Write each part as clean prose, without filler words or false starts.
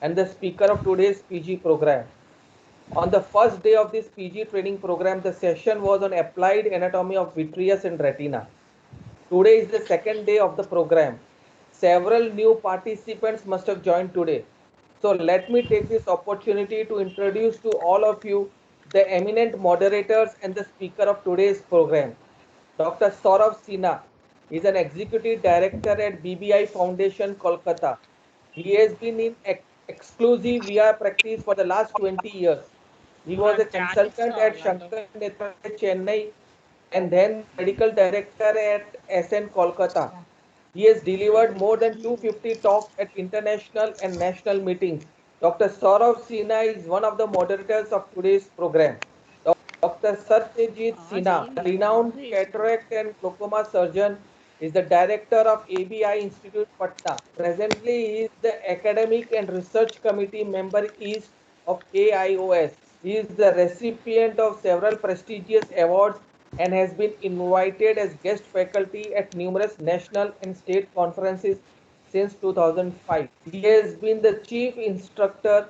and the speaker of today's PG program. On the first day of this PG training program, the session was on applied anatomy of vitreous and retina. Today is the second day of the program. Several new participants must have joined today. So let me take this opportunity to introduce to all of you the eminent moderators and the speaker of today's program. Dr. Saurav Sinha is an executive director at BBI Foundation, Kolkata. He has been in exclusive VR practice for the last 20 years. He was a consultant at Shankar Nethralaya, Chennai, and then the medical director at SN Kolkata. He has delivered more than 250 talks at international and national meetings. Dr. Saurav Sinha is one of the moderators of today's program. Dr. Satyajit Sinha, a renowned cataract and glaucoma surgeon, is the director of ABI Institute Patna. Presently, he is the academic and research committee member East of AIOS. He is the recipient of several prestigious awards and has been invited as guest faculty at numerous national and state conferences since 2005. He has been the chief instructor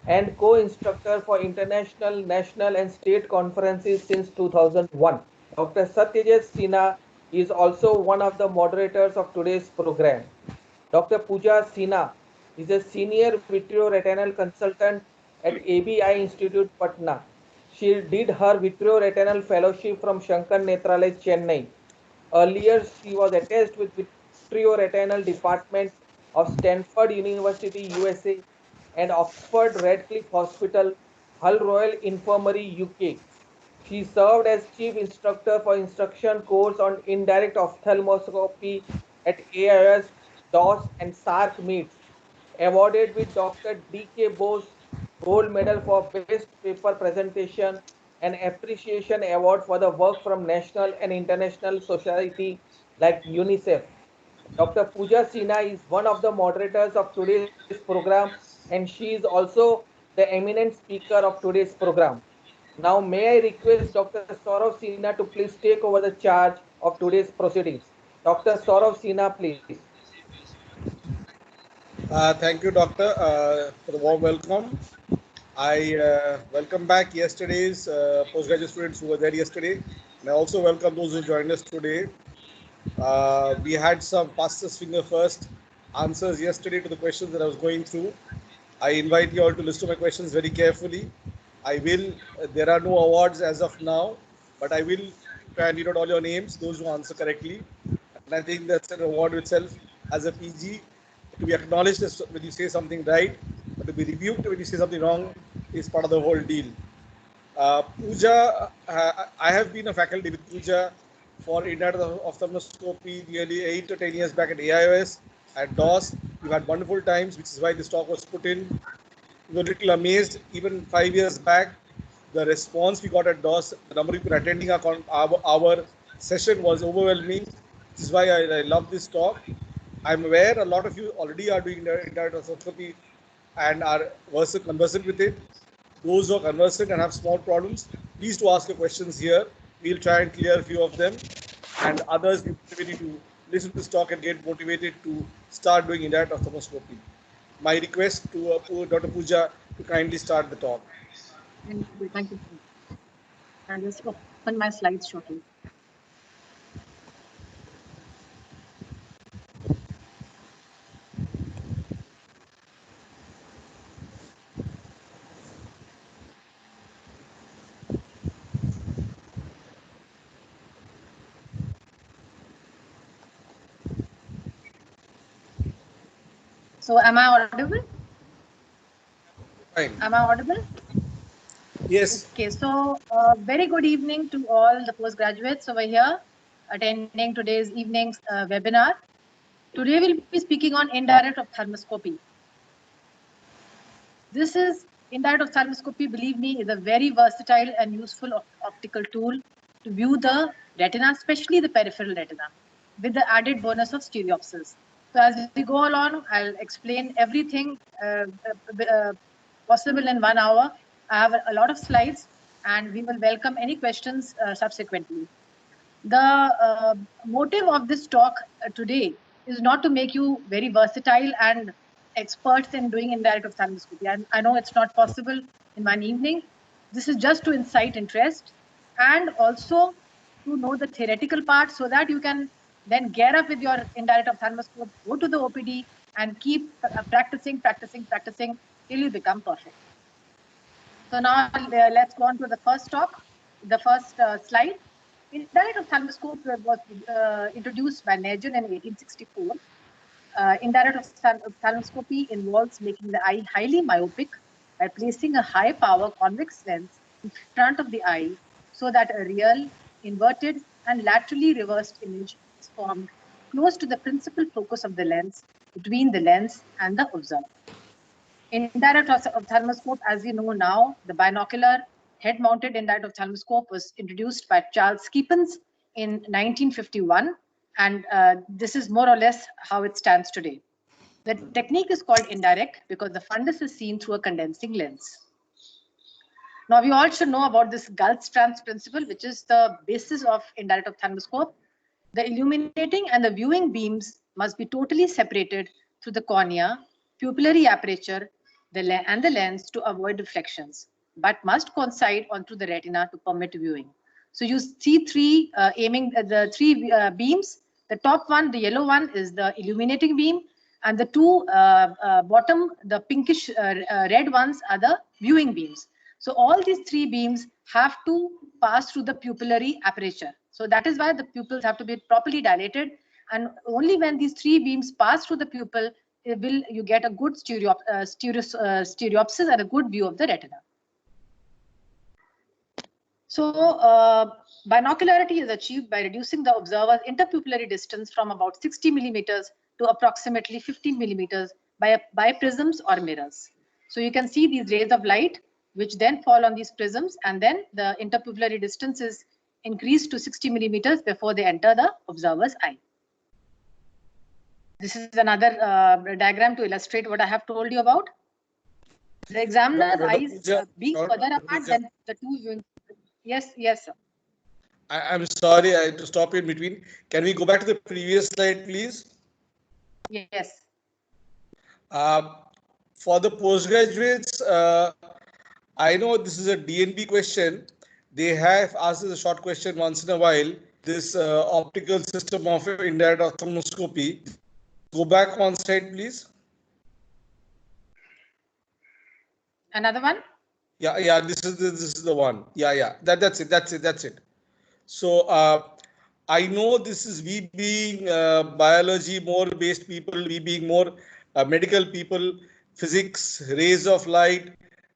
and co-instructor for international, national and state conferences since 2001. Dr. Satyajit Sinha is also one of the moderators of today's program. Dr. Pooja Sinha is a senior vitreoretinal consultant at ABI Institute, Patna. She did her vitreoretinal fellowship from Shankar Nethralaya, Chennai. Earlier, she was attached with vitreoretinal department of Stanford University, USA, and Oxford Radcliffe Hospital, Hull Royal Infirmary, UK. She served as chief instructor for instruction course on indirect ophthalmoscopy at AIS, DOS, and SARC meets. Awarded with Dr. D.K. Bose Gold Medal for Best Paper Presentation and Appreciation Award for the work from national and international society like UNICEF. Dr. Pooja Sinha is one of the moderators of today's program, and she is also the eminent speaker of today's program. Now, may I request Dr. Saurav Sinha to please take over the charge of today's proceedings. Dr. Saurav Sinha, please. Thank you, Doctor, for the warm welcome. I welcome back yesterday's postgraduate students who were there yesterday, and I also welcome those who joined us today. We had some fastest finger first answers yesterday to the questions that I was going through. I invite you all to listen to my questions very carefully. I will, there are no awards as of now, but I will try and read out all your names, those who answer correctly. And I think that's an award itself as a PG, to be acknowledged as when you say something right, but to be rebuked when you say something wrong is part of the whole deal. Pooja, I have been a faculty with Pooja for indirect ophthalmoscopy nearly 8 to 10 years back at AIOS, at DOS. We've had wonderful times, which is why this talk was put in. We were a little amazed even 5 years back. The response we got at DOS, the number of people attending our session was overwhelming. This is why I love this talk. I'm aware a lot of you already are doing indirect ophthalmoscopy and are conversant with it. Those who are conversant and have small problems, please to ask your questions here. We'll try and clear a few of them, and others be motivated to listen to this talk and get motivated to start doing indirect ophthalmoscopy. My request to Dr. Pooja to kindly start the talk. Thank you. Thank you. I'll just open my slides shortly. So am I audible? Fine. Am I audible? Yes. Okay, so very good evening to all the postgraduates over here attending today's evening's webinar. Today we'll be speaking on indirect ophthalmoscopy. This is indirect ophthalmoscopy, believe me, is a very versatile and useful optical tool to view the retina, especially the peripheral retina, with the added bonus of stereopsis. So as we go along, I'll explain everything possible in 1 hour. I have a lot of slides and we will welcome any questions subsequently. The motive of this talk today is not to make you very versatile and experts in doing indirect ophthalmoscopy. And I know it's not possible in one evening. This is just to incite interest and also to know the theoretical part so that you can then gear up with your indirect ophthalmoscope, go to the OPD and keep practicing till you become perfect. So now let's go on to the first talk, the first slide. Indirect ophthalmoscope was introduced by Nejon in 1864. Indirect ophthalmoscopy involves making the eye highly myopic by placing a high power convex lens in front of the eye so that a real, inverted, and laterally reversed image is formed close to the principal focus of the lens between the lens and the observer. Indirect ophthalmoscope, as we know now, the binocular head-mounted indirect ophthalmoscope was introduced by Charles Keepens in 1951, and this is more or less how it stands today. The technique is called indirect because the fundus is seen through a condensing lens. Now, we all should know about this Gulf-Stranz principle, which is the basis of indirect ophthalmoscope. The illuminating and the viewing beams must be totally separated through the cornea, pupillary aperture, and the lens to avoid reflections, but must coincide onto the retina to permit viewing. So you see three beams. The top one, the yellow one, is the illuminating beam, and the two bottom, the pinkish red ones, are the viewing beams. So all these three beams have to pass through the pupillary aperture. So that is why the pupils have to be properly dilated, and only when these three beams pass through the pupil will you get a good stereopsis and a good view of the retina. So binocularity is achieved by reducing the observer's interpupillary distance from about 60 millimeters to approximately 15 millimeters by prisms or mirrors. So you can see these rays of light which then fall on these prisms, and then the interpupillary distance is increased to 60 millimeters before they enter the observer's eye. This is another diagram to illustrate what I have told you about. The examiner's eyes being further apart than the two viewing. Yes, sir. I'm sorry, I had to stop you in between. Can we go back to the previous slide, please? Yes. For the postgraduates, I know this is a DNB question. They have asked us a short question once in a while. This optical system of indirect ophthalmoscopy. Go back one slide, please. Another one? Yeah. This is the one. Yeah. That's it. So I know this is we being biology more based people, we being more medical people, physics, rays of light,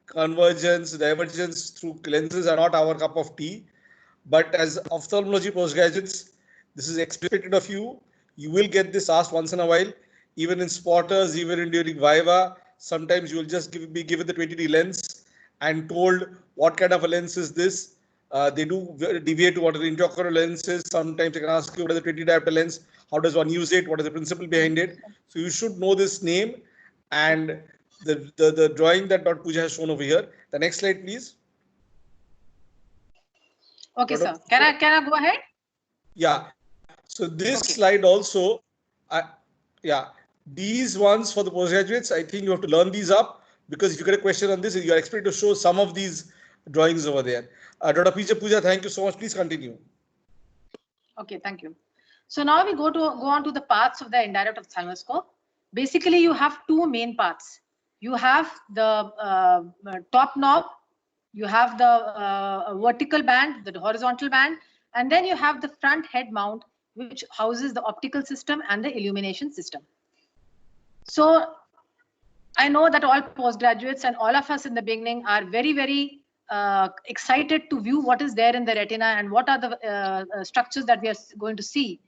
convergence, divergence through lenses are not our cup of tea. But as ophthalmology postgraduates, this is expected of you. You will get this asked once in a while, even in spotters, even during Viva. Sometimes you will just be given the 20D lens and told what kind of a lens is this. They do deviate to what the intraocular lens is. Sometimes they can ask you what is the 20 diopter lens, how does one use it, what is the principle behind it. So you should know this name and the drawing that Dr. Pooja has shown over here. The next slide, please. Okay, sir. Can I go ahead? Yeah. So this slide also, these ones for the postgraduates, I think you have to learn these up, because if you get a question on this, you are expected to show some of these drawings over there. Dr. Pooja, thank you so much. Please continue. Okay, thank you. So now we go on to the parts of the indirect ophthalmoscope. Basically, you have two main parts. You have the top knob, you have the vertical band, the horizontal band, and then you have the front head mount, which houses the optical system and the illumination system. So I know that all postgraduates and all of us in the beginning are very, very excited to view what is there in the retina and what are the structures that we are going to see.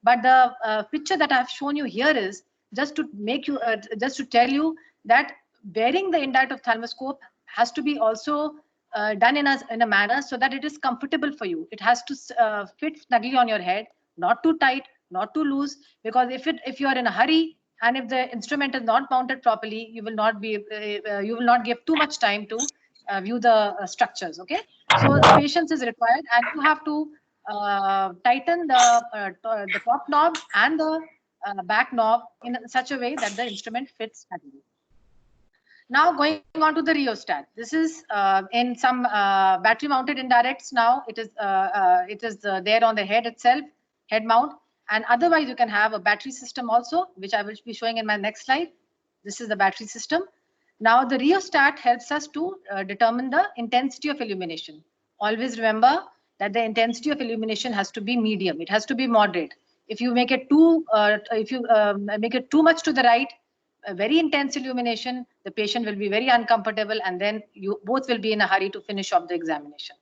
But the picture that I've shown you here is just to make you, just to tell you that wearing the indirect ophthalmoscope has to be also done in a manner so that it is comfortable for you. It has to fit snugly on your head, not too tight, not too loose, because if you are in a hurry and if the instrument is not mounted properly, you will not give too much time to view the structures. Okay, so patience is required, and you have to tighten the top knob and the back knob in such a way that the instrument fits snugly. Now going on to the rheostat. This is in some battery mounted indirects now. It is there on the head itself, head mount. And otherwise you can have a battery system also, which I will be showing in my next slide. This is the battery system. Now the rheostat helps us to determine the intensity of illumination. Always remember that the intensity of illumination has to be medium. It has to be moderate. If you make it too much to the right, a very intense illumination, the patient will be very uncomfortable, and then you both will be in a hurry to finish off the examination.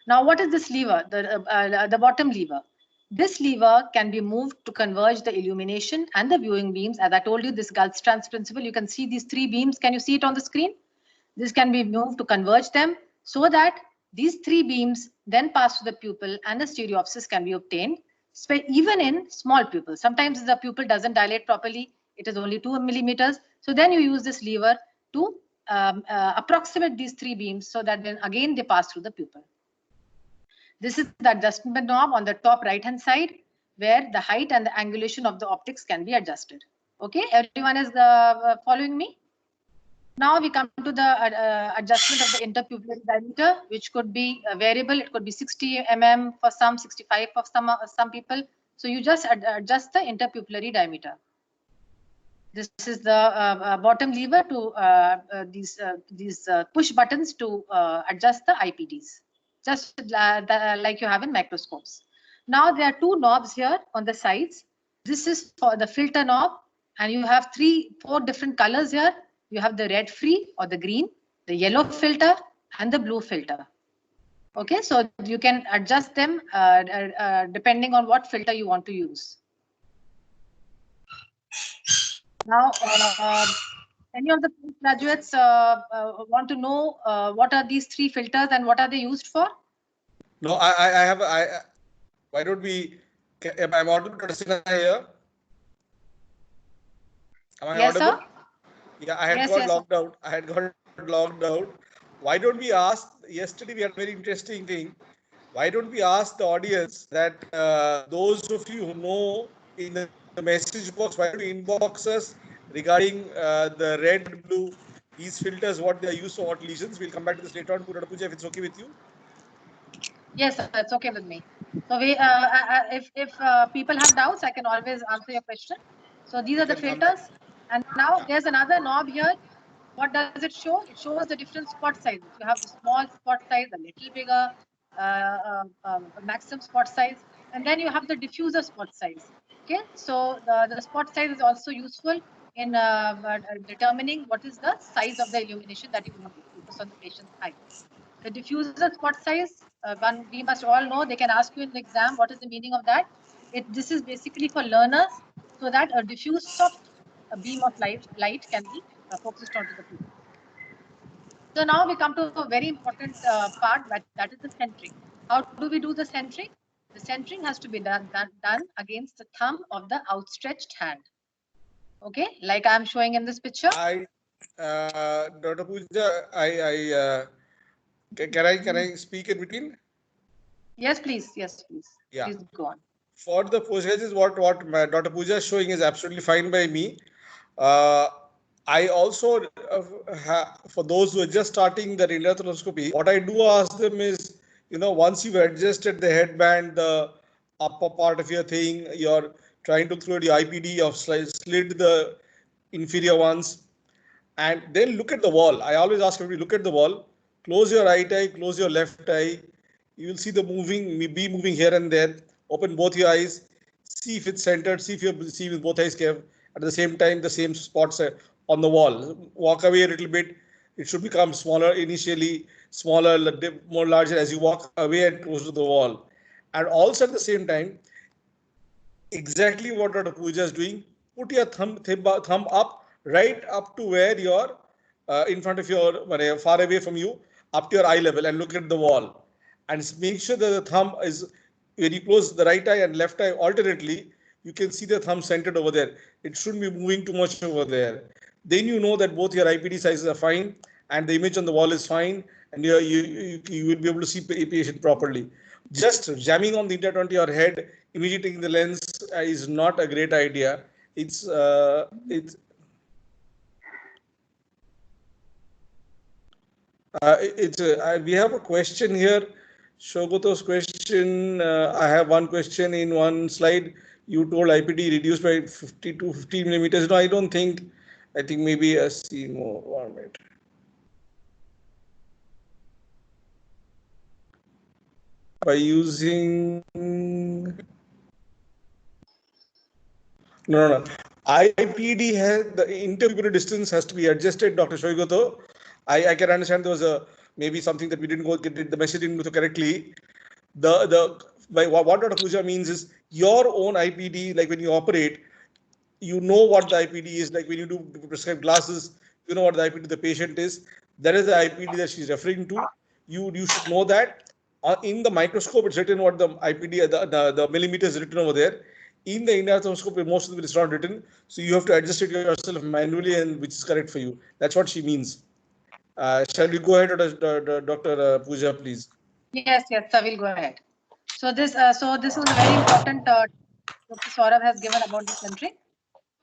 Now, what is this lever? The bottom lever. This lever can be moved to converge the illumination and the viewing beams. As I told you, this Gulfstrand's principle, you can see these three beams. Can you see it on the screen? This can be moved to converge them so that these three beams then pass to the pupil and the stereopsis can be obtained, even in small pupils. Sometimes the pupil doesn't dilate properly. It is only 2 millimeters. So then you use this lever to approximate these three beams so that then again they pass through the pupil. This is the adjustment knob on the top right hand side where the height and the angulation of the optics can be adjusted. Okay, everyone is following me? Now we come to the adjustment of the interpupillary diameter, which could be variable. It could be 60 mm for some, 65 for some people. So you just adjust the interpupillary diameter. This is the bottom lever to these push buttons to adjust the IPDs, just like you have in microscopes. Now there are two knobs here on the sides. This is for the filter knob, and you have 4 different colors here. You have the red free or the green, the yellow filter, and the blue filter. Okay, so you can adjust them depending on what filter you want to use. Now, any of the graduates want to know what are these 3 filters and what are they used for? No, why don't we, am I audible to Rasina here? Am I yes, audible? sir? Yeah, I had got logged out. I had got logged out. Why don't we ask, yesterday we had a very interesting thing. Why don't we ask the audience that those of you who know in the message box, why don't you inbox us regarding the red, blue, these filters, what they are used for, what lesions. We'll come back to this later on, Dr. Pooja, if it's okay with you. Yes, sir, it's okay with me. So we, if people have doubts, I can always answer your question. So these are the filters. And now there's another knob here. What does it show? It shows the different spot sizes. You have the small spot size, a little bigger, maximum spot size, and then you have the diffuser spot size. Okay, so the spot size is also useful in determining what is the size of the illumination that you want to focus on the patient's eye. The diffuser spot size, one we must all know, they can ask you in the exam, what is the meaning of that? This is basically for learners so that a diffuse soft beam of light can be focused onto the pupil. So now we come to a very important part, that is the centering. How do we do the centering? The centering has to be done against the thumb of the outstretched hand. Okay, like I'm showing in this picture. Dr. Pooja, can I speak in between? Yes, please. Yes, please. Yeah. Please go on. For the postgraduates, what Dr. Pooja is showing is absolutely fine by me. I also, for those who are just starting the radiotherapy, what I do ask them is, once you've adjusted the headband, the upper part of your thing, you're trying to throw the IPD, you've slid the inferior ones, and then look at the wall. I always ask everybody, look at the wall, close your right eye, close your left eye. You will see the moving here and there. Open both your eyes, see if it's centered, see if you see with both eyes kept. At the same time, the same spots on the wall. Walk away a little bit. It should become smaller initially, smaller, more larger as you walk away and close to the wall. And also at the same time, exactly what Dr. Pooja is doing, put your thumb up, right up to where you're in front of your, far away from you, up to your eye level, and look at the wall. And make sure that the thumb is, when you close the right eye and left eye alternately, you can see the thumb centered over there. It shouldn't be moving too much over there. Then you know that both your IPD sizes are fine and the image on the wall is fine, and you will be able to see the patient properly. Just jamming on the internet onto your head immediately the lens is not a great idea. We have a question here. Shogoto's question. I have one question in one slide. You told IPD reduced by 50 to 50 millimeters. No, I don't think. I think maybe a C more. 1 minute. By using no. IPD has the interpupillary distance has to be adjusted, Dr. Shoigoto. I can understand there was a maybe something that we didn't go get the message didn't go correctly. By what Dr. Puja means is your own IPD, like when you operate, you know what the IPD is. Like when you do prescribe glasses, you know what the IPD of the patient is. That is the IPD that she's referring to. You should know that. In the microscope, it's written what the IPD, the millimeters written over there. In the endoscope, most of it is not written. So you have to adjust it yourself manually, and which is correct for you. That's what she means. Shall we go ahead, Dr. Puja, please? Yes, I will go ahead. So this is a very important Dr. Saurabh has given about this entry.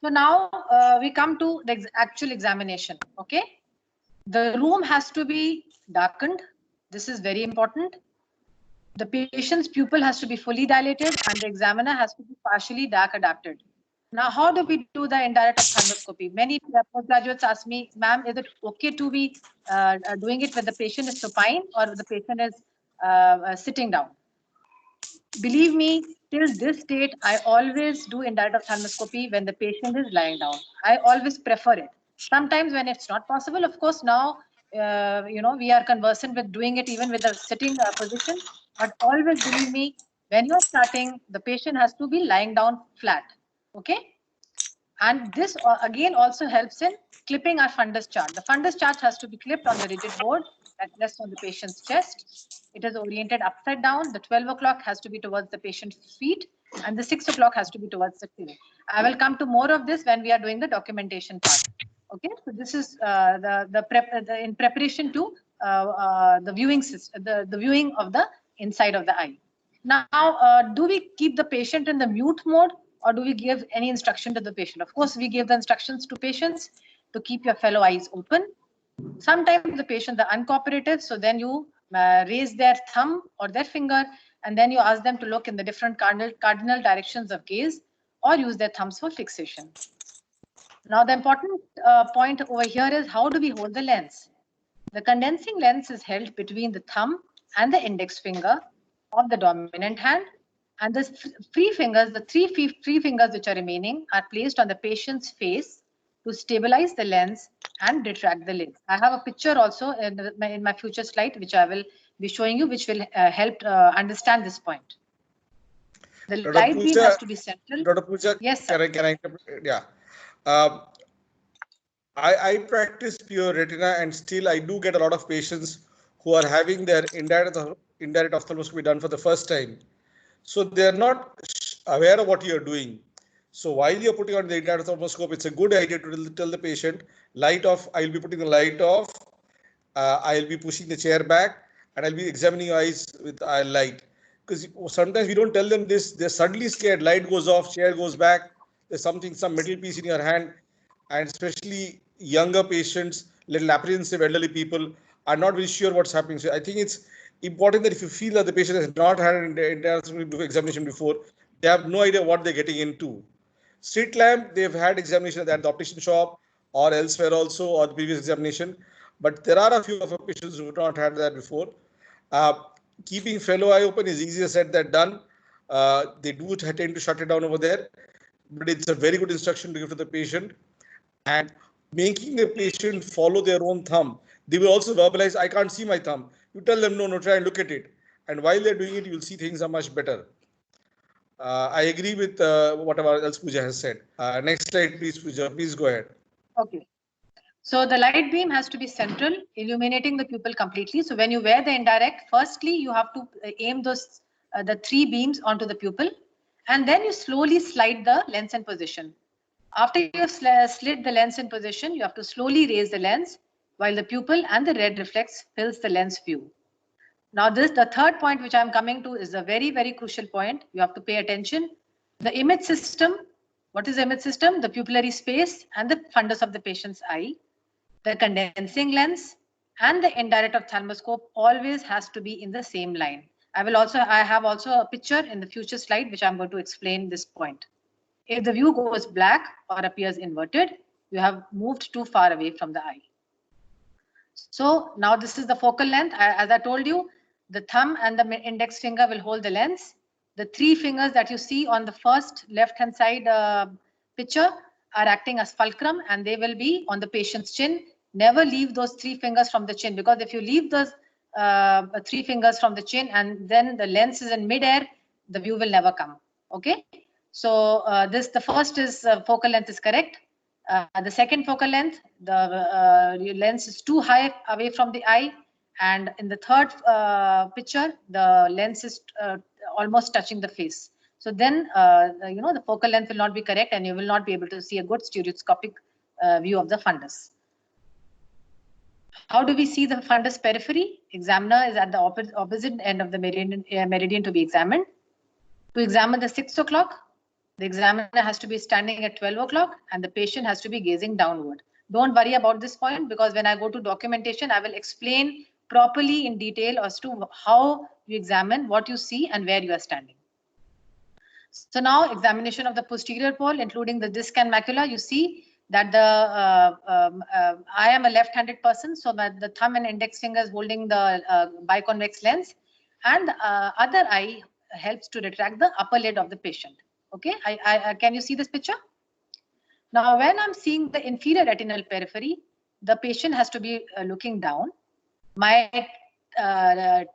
So now we come to the actual examination. Okay, the room has to be darkened. This is very important. The patient's pupil has to be fully dilated and the examiner has to be partially dark adapted. Now, how do we do the indirect ophthalmoscopy? Many postgraduates ask me, ma'am, is it okay to be doing it when the patient is supine or the patient is sitting down? Believe me, till this date, I always do indirect ophthalmoscopy when the patient is lying down. I always prefer it. Sometimes when it's not possible, of course, now, we are conversant with doing it even with a sitting position. But always believe me, when you're starting, the patient has to be lying down flat. Okay. And this again also helps in clipping our fundus chart. The fundus chart has to be clipped on the rigid board that rests on the patient's chest. It is oriented upside down. The 12 o'clock has to be towards the patient's feet and the 6 o'clock has to be towards the tail. I will come to more of this when we are doing the documentation part. Okay, so this is in preparation to the viewing system, the viewing of the inside of the eye. Now, do we keep the patient in the mute mode or do we give any instruction to the patient? Of course, we give the instructions to patients to keep your fellow eyes open. Sometimes the patients are uncooperative, so then you raise their thumb or their finger and then you ask them to look in the different cardinal directions of gaze or use their thumbs for fixation. Now, the important point over here is how do we hold the lens? The condensing lens is held between the thumb and the index finger of the dominant hand, and the free fingers, the three fingers which are remaining, are placed on the patient's face to stabilize the lens and retract the lid. I have a picture also in my future slide, which I will be showing you, which will help understand this point. The light beam has to be central. Dr. Puja, yes, sir. Can I yeah. I practice pure retina and still I do get a lot of patients who are having their indirect ophthalmoscopy done for the first time. So they're not aware of what you're doing. So while you're putting on the indirect ophthalmoscope, it's a good idea to tell the patient, light off, I'll be putting the light off, I'll be pushing the chair back and I'll be examining your eyes with light. Because sometimes we don't tell them this, they're suddenly scared, light goes off, chair goes back, there's some metal piece in your hand, and especially younger patients, little apprehensive elderly people are not very sure what's happening. So I think it's important that if you feel that the patient has not had an examination before, they have no idea what they're getting into. Street lamp, they've had examination at the optician shop or elsewhere also, or the previous examination. But there are a few of our patients who have not had that before. Keeping fellow eye open is easier said than done. They do tend to shut it down over there, but it's a very good instruction to give to the patient. And making the patient follow their own thumb. They will also verbalize, I can't see my thumb. You tell them, no, try and look at it. And while they're doing it, you'll see things are much better. I agree with whatever else Puja has said. Next slide, please, Puja. Please go ahead. Okay. So the light beam has to be central, illuminating the pupil completely. So when you wear the indirect, firstly, you have to aim those the 3 beams onto the pupil, and then you slowly slide the lens in position. After you have slid the lens in position, you have to slowly raise the lens while the pupil and the red reflex fills the lens view. Now the third point which I'm coming to is a very, very crucial point. You have to pay attention. The image system, what is the image system? The pupillary space and the fundus of the patient's eye, the condensing lens and the indirect ophthalmoscope always has to be in the same line. I have also a picture in the future slide which I'm going to explain this point. If the view goes black or appears inverted, you have moved too far away from the eye. So now this is the focal length. As I told you, the thumb and the index finger will hold the lens. The three fingers that you see on the first left-hand side picture are acting as fulcrum, and they will be on the patient's chin. Never leave those three fingers from the chin, because if you leave those three fingers from the chin and then the lens is in mid-air, the view will never come. Okay. So the first is focal length is correct. The second focal length, the lens is too high away from the eye, and in the third picture, the lens is almost touching the face. So then, the focal length will not be correct, and you will not be able to see a good stereoscopic view of the fundus. How do we see the fundus periphery? Examiner is at the opposite end of the meridian to be examined. To examine the 6 o'clock, the examiner has to be standing at 12 o'clock and the patient has to be gazing downward. Don't worry about this point, because when I go to documentation, I will explain properly in detail as to how you examine, what you see and where you are standing. So now examination of the posterior pole, including the disc and macula. You see that I am a left-handed person, so that the thumb and index fingers holding the biconvex lens, and other eye helps to retract the upper lid of the patient. Okay, can you see this picture? Now, when I'm seeing the inferior retinal periphery, the patient has to be looking down. My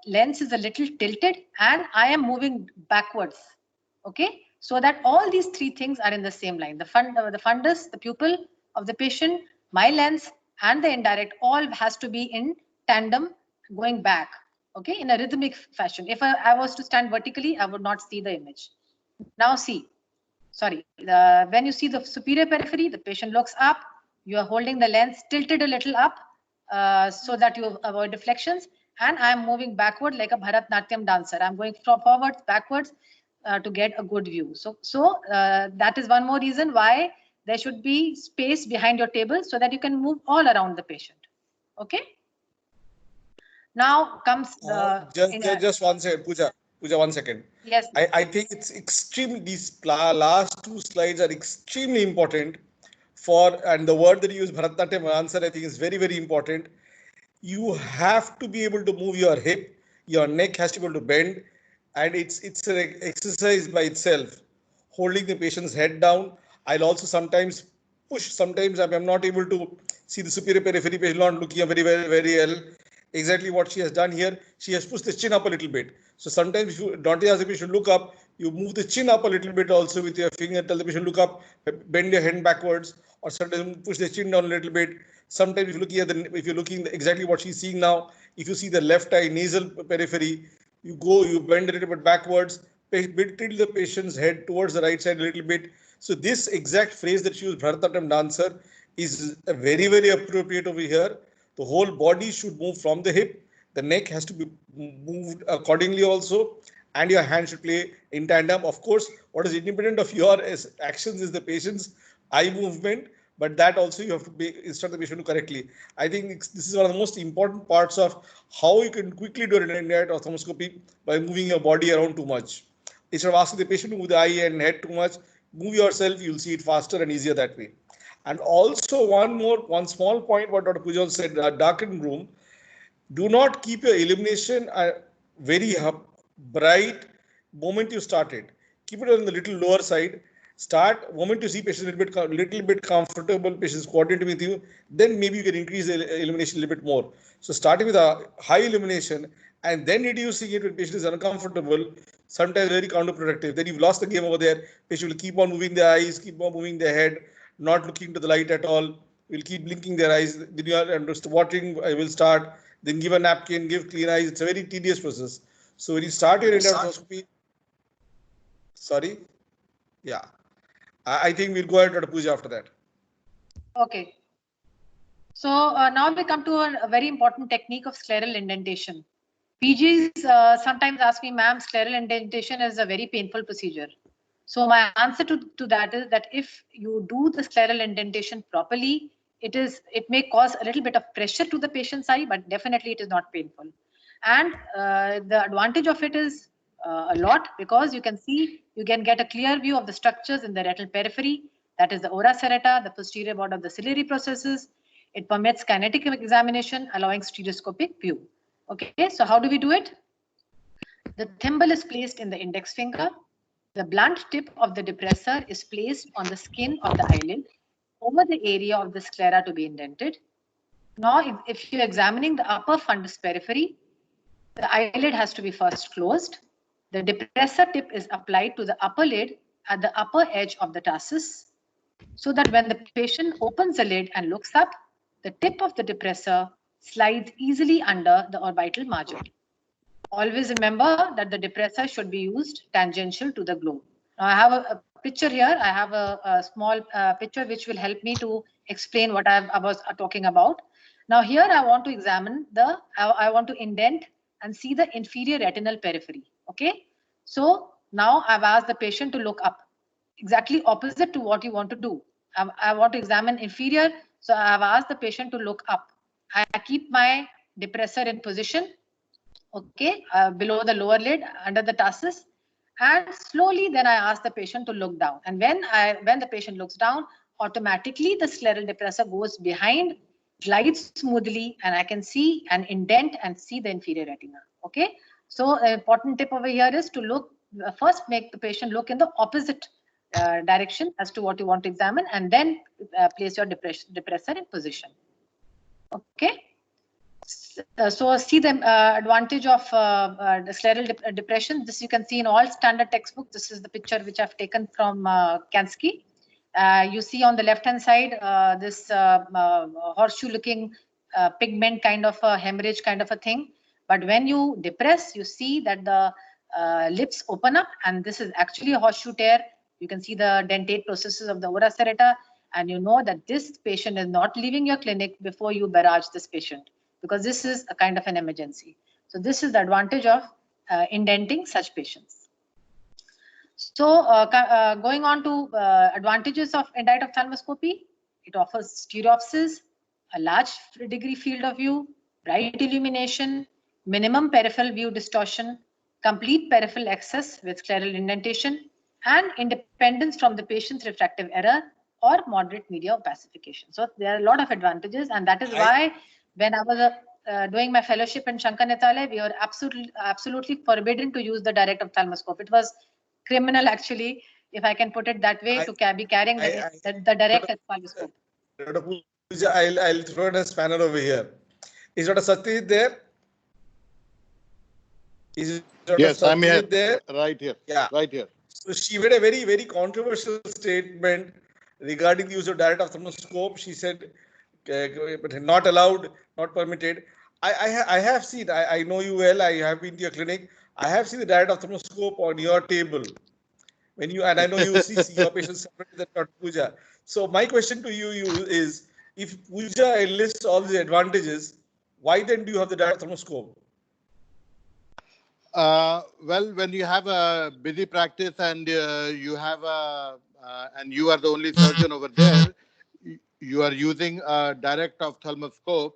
lens is a little tilted and I am moving backwards. Okay, so that all these three things are in the same line. The fundus, the pupil of the patient, my lens and the indirect all has to be in tandem going back. Okay, in a rhythmic fashion. If I was to stand vertically, I would not see the image. Now see, when you see the superior periphery, the patient looks up, you are holding the lens tilted a little up so that you avoid deflections, and I am moving backward like a Bharatnatyam dancer. I'm going from forwards, backwards to get a good view. So that is one more reason why there should be space behind your table so that you can move all around the patient. Okay. Now comes the... just 1 second, Pooja, 1 second. Yes. I think it's extremely, these last two slides are extremely important and the word that you use, Bharatnatyam answer, I think is very, very important. You have to be able to move your hip, your neck has to be able to bend, and it's an exercise by itself. Holding the patient's head down. I'll also sometimes push. Sometimes I'm not able to see the superior periphery, patient not looking very well, very well. Exactly what she has done here. She has pushed the chin up a little bit. So sometimes if you don't ask the patient look up, you move the chin up a little bit also with your finger, tell the patient look up, bend your head backwards, or sometimes push the chin down a little bit. Sometimes if you're looking exactly what she's seeing now, if you see the left eye nasal periphery, you bend a little bit backwards, tilt the patient's head towards the right side a little bit. So this exact phrase that she used, Bharatnatyam dancer, is very, very appropriate over here. The whole body should move from the hip. The neck has to be moved accordingly also, and your hand should play in tandem. Of course, what is independent of your actions is the patient's eye movement, but that also you have to instruct the patient correctly. I think this is one of the most important parts of how you can quickly do an indirect ophthalmoscopy by moving your body around too much. Instead of asking the patient to move the eye and head too much, move yourself, you'll see it faster and easier that way. And also one small point what Dr. Pooja said, darkened room. Do not keep your illumination very bright moment you start it. Keep it on the little lower side. Start moment you see patients a little bit comfortable, patients coordinating with you, then maybe you can increase the illumination a little bit more. So starting with a high illumination and then reducing it when patient is uncomfortable, sometimes very counterproductive. Then you've lost the game over there. Patient will keep on moving their eyes, keep on moving their head, not looking to the light at all, will keep blinking their eyes. Then you are watching, I will start, then give a napkin, give clean eyes. It's a very tedious process. So when you start your endoscopy, sorry, yeah, I think we'll go ahead to Pooja after that. Okay. So now we come to a very important technique of scleral indentation. PGs sometimes ask me, ma'am, scleral indentation is a very painful procedure. So my answer to that is that if you do the scleral indentation properly, it may cause a little bit of pressure to the patient's eye, but definitely it is not painful. And the advantage of it is a lot, because you can get a clear view of the structures in the retinal periphery, that is the ora serrata, the posterior border of the ciliary processes. It permits kinetic examination, allowing stereoscopic view. Okay, so how do we do it? The thimble is placed in the index finger. The blunt tip of the depressor is placed on the skin of the eyelid over the area of the sclera to be indented. Now, if you're examining the upper fundus periphery, the eyelid has to be first closed. The depressor tip is applied to the upper lid at the upper edge of the tarsus, so that when the patient opens the lid and looks up, the tip of the depressor slides easily under the orbital margin. Always remember that the depressor should be used tangential to the globe. Now I have a picture here. I have a small picture which will help me to explain what I was talking about. Now here I want to examine I want to indent and see the inferior retinal periphery. Okay. So now I've asked the patient to look up, exactly opposite to what you want to do. I want to examine inferior. So I've asked the patient to look up. I keep my depressor in position, okay, below the lower lid, under the tarsus, and slowly then I ask the patient to look down. And when the patient looks down, automatically the scleral depressor goes behind, glides smoothly, and I can see an indent and see the inferior retina. Okay, so an important tip over here is to look first, make the patient look in the opposite direction as to what you want to examine, and then place your depressor in position. Okay. So see the advantage of the scleral depression. This you can see in all standard textbooks. This is the picture which I've taken from Kansky. You see on the left-hand side this horseshoe-looking pigment kind of a hemorrhage kind of a thing. But when you depress, you see that the lips open up, and this is actually a horseshoe tear. You can see the dentate processes of the ora serrata, and you know that this patient is not leaving your clinic before you barrage this patient, because this is a kind of an emergency. So this is the advantage of indenting such patients. So going on to advantages of endite ophthalmoscopy, it offers stereopsis, a large degree field of view, bright illumination, minimum peripheral view distortion, complete peripheral access with scleral indentation, and independence from the patient's refractive error or moderate media opacification. So there are a lot of advantages, and that is why when I was doing my fellowship in Shankar Netale, we were absolutely forbidden to use the direct ophthalmoscope. It was criminal, actually, if I can put it that way, to be carrying the direct ophthalmoscope. Dr. Pooja, I'll throw in a spanner over here. Is Dr. Satyajit there? Is Dr. Yes, I'm here. There? Right here. Yeah. Right here. So she made a very, very controversial statement regarding the use of direct ophthalmoscope. She said, not allowed, not permitted. I have seen, I know you well, I have been to your clinic. I have seen the direct ophthalmoscope on your table. When you, and I know you see your patients separately than Dr. Pooja. So my question to you is, if Pooja enlists all the advantages, why then do you have the direct ophthalmoscope? Well, when you have a busy practice and you have and you are the only surgeon over there, you are using a direct ophthalmoscope.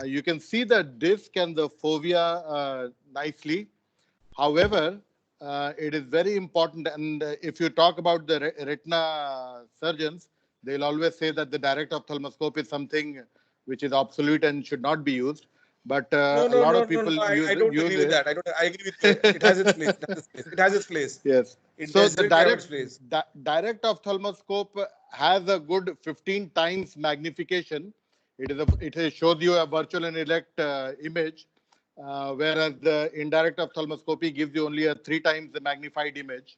You can see the disc and the fovea nicely. However, it is very important, and if you talk about the retina surgeons, they'll always say that the direct ophthalmoscope is something which is obsolete and should not be used. But a lot of people use I don't agree with that. I agree with you. It has its place. It has its place. Yes. So the direct ophthalmoscope has a good 15 times magnification. It shows you a virtual and erect image, whereas the indirect ophthalmoscopy gives you only a 3 times the magnified image.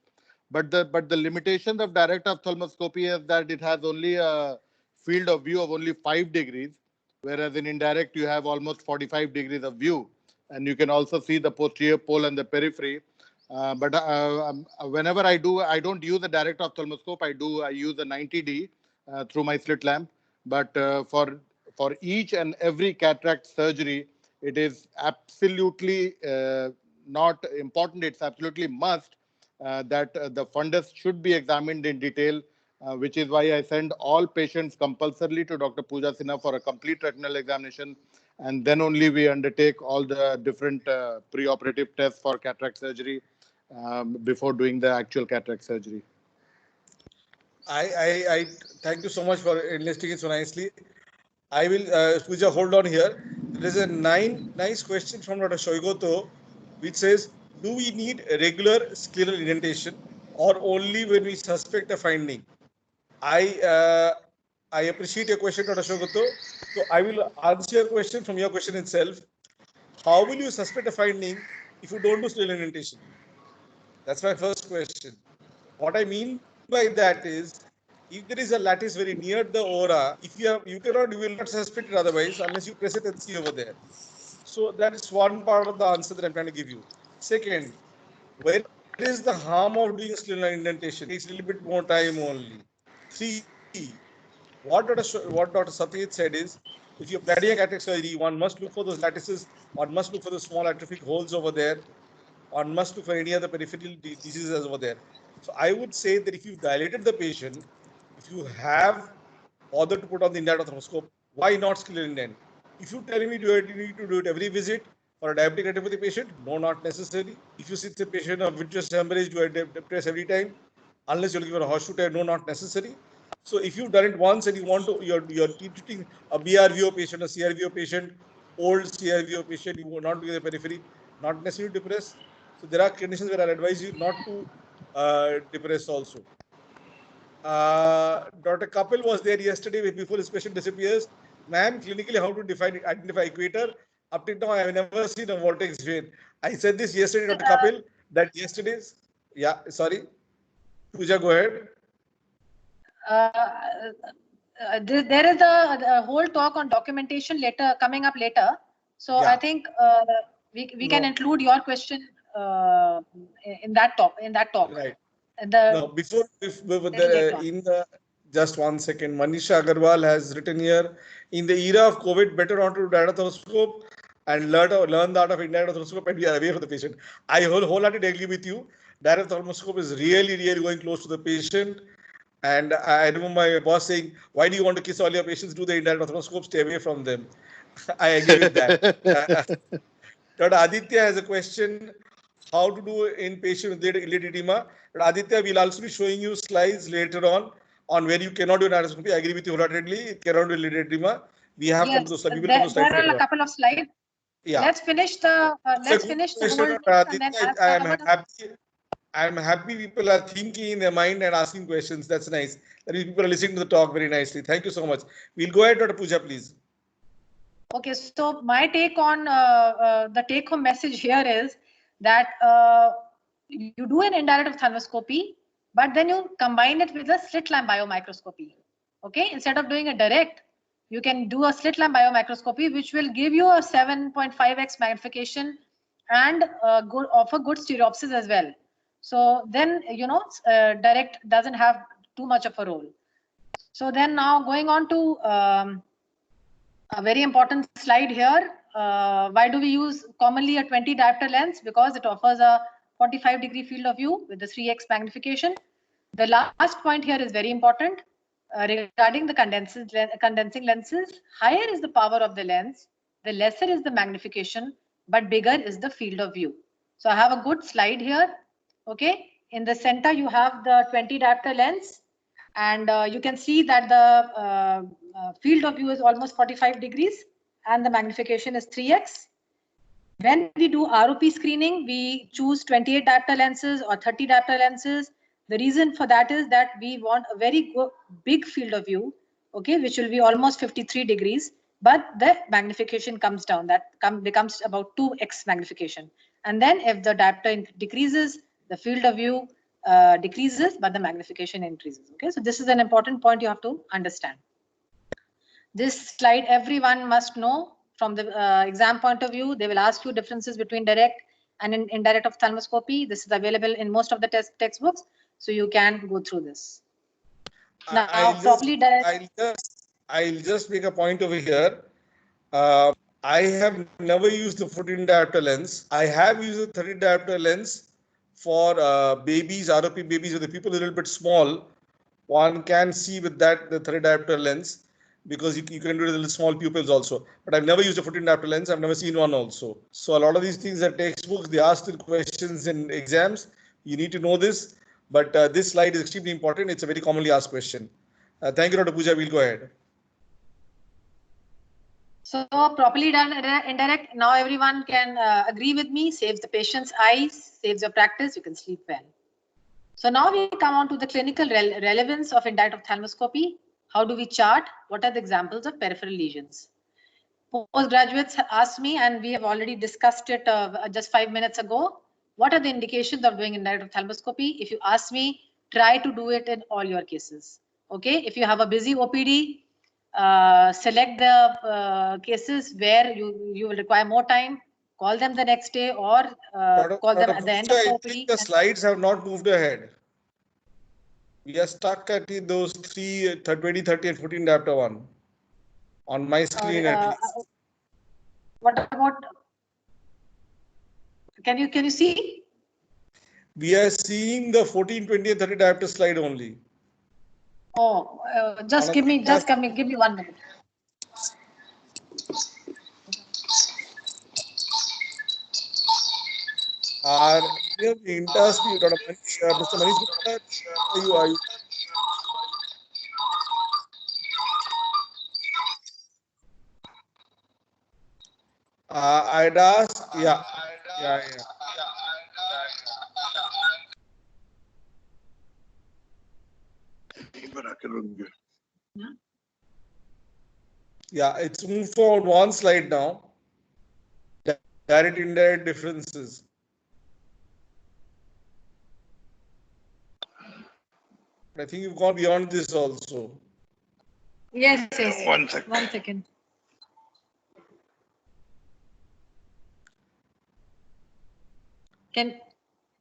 But the limitation of direct ophthalmoscopy is that it has only a field of view of only 5 degrees. Whereas in indirect, you have almost 45 degrees of view. And you can also see the posterior pole and the periphery. Whenever I don't use a direct ophthalmoscope. I use a 90D through my slit lamp. But for each and every cataract surgery, it is absolutely not important. It's absolutely must that the fundus should be examined in detail, which is why I send all patients compulsorily to Dr. Pooja Sinha for a complete retinal examination. And then only we undertake all the different preoperative tests for cataract surgery before doing the actual cataract surgery. I thank you so much for enlisting it so nicely. I will, Pooja, hold on here. There is a nice question from Dr. Shoigoto, which says, do we need a regular scleral indentation or only when we suspect a finding? I appreciate your question, Dr. Shoigoto. So I will answer your question from your question itself. How will you suspect a finding if you don't do scleral indentation? That's my first question. What I mean by that is, if there is a lattice very near the aura, if you will not suspect it otherwise unless you press it and see over there. So that is one part of the answer that I'm trying to give you. Second, where is the harm of doing scleral indentation? It takes a little bit more time only. Three, what Dr. Satyajit said is, if you're planning a cataract surgery, one must look for those lattices, one must look for the small atrophic holes over there, one must look for any other peripheral diseases over there. So I would say that if you've dilated the patient, if you have bothered to put on the indirect ophthalmoscope, why not scleral indent? If you tell me you need to do it every visit for a diabetic retinopathy patient, no, not necessary. If you see the patient of vitreous hemorrhage, do I press every time? Unless you're looking for a horseshoe tear, no, not necessary. So if you've done it once and you want to, you're treating a BRVO patient, a CRVO patient, old CRVO patient, you will not do the periphery, not necessary to depress. So there are conditions where I advise you not to depress also. Dr. Kapil was there yesterday before his patient disappears. Ma'am, clinically, how to identify equator? Up till now, I have never seen a vortex vein. I said this yesterday, Dr. Kapil, that yesterday's, yeah, sorry. Pooja, go ahead. There is a whole talk on documentation coming up later. So yeah. I think we can include your question in that talk. Right. No, just 1 second. Manisha Agarwal has written here, in the era of COVID, better not to do direct ophthalmoscope and learn the art of indirect ophthalmoscope and be away from the patient. I wholeheartedly agree with you. Direct ophthalmoscope is really going close to the patient. And I remember my boss saying, why do you want to kiss all your patients? Do the indirect ophthalmoscope, stay away from them. I agree with that. Dr. Aditya has a question, how to do in patient with lid edema. But Aditya will also be showing you slides later on where you cannot do endoscopy. I agree with you wholeheartedly. It cannot do lid edema. We have come to those slides. There are a couple of slides. Yeah. Let's finish the whole and then I'm happy people are thinking in their mind and asking questions. That's nice. That means people are listening to the talk very nicely. Thank you so much. We'll go ahead, Dr. Pooja, please. Okay, so my take on the take-home message here is that you do an indirect ophthalmoscopy, but then you combine it with a slit lamp biomicroscopy. Okay, instead of doing a direct, you can do a slit lamp biomicroscopy, which will give you a 7.5x magnification and offer good stereopsis as well. So then, direct doesn't have too much of a role. So then now going on to a very important slide here. Why do we use commonly a 20 diopter lens? Because it offers a 45-degree field of view with the 3x magnification. The last point here is very important regarding the condensing lenses. Higher is the power of the lens, the lesser is the magnification, but bigger is the field of view. So I have a good slide here. Okay, in the center you have the 20 diopter lens, and you can see that the field of view is almost 45 degrees and the magnification is 3x. When we do ROP screening, we choose 28 diopter lenses or 30 diopter lenses. The reason for that is that we want a very big field of view, okay, which will be almost 53 degrees, but the magnification comes down. That becomes about 2x magnification. And then if the diopter decreases, the field of view decreases, but the magnification increases. Okay, so this is an important point you have to understand. This slide everyone must know from the exam point of view. They will ask you differences between direct and indirect ophthalmoscopy. This is available in most of the textbooks, so you can go through this. Now, I'll just make a point over here. I have never used the 14 diopter lens. I have used the 30 diopter lens for babies, ROP babies, or the people a little bit small. One can see with that the 30 diopter lens because you can do it with little small pupils also. But I've never used a 14 diopter lens. I've never seen one also. So a lot of these things are textbooks. They ask the questions in exams. You need to know this. But this slide is extremely important. It's a very commonly asked question. Thank you, Dr. Pooja. We'll go ahead. So properly done indirect. Now everyone can agree with me. Saves the patient's eyes, saves your practice. You can sleep well. So now we come on to the clinical relevance of indirect ophthalmoscopy. How do we chart? What are the examples of peripheral lesions? Postgraduates asked me, and we have already discussed it just 5 minutes ago. What are the indications of doing indirect ophthalmoscopy? If you ask me, try to do it in all your cases. Okay, if you have a busy OPD, select the cases where you will require more time, call them the next day or call them at the end of the OPD. I think the slides have not moved ahead. We are stuck at those 3, 20, 30 and 14 diopter one on my screen at least. What about, can you see? We are seeing the 14, 20 and 30 diopter slide only. Oh, just give me 1 minute. Our industry, Mr. Manish Gupta, are you? I'd ask, yeah. Yeah, it's moved forward one slide now. Direct indirect differences. I think you've gone beyond this also. Yes. 1 second.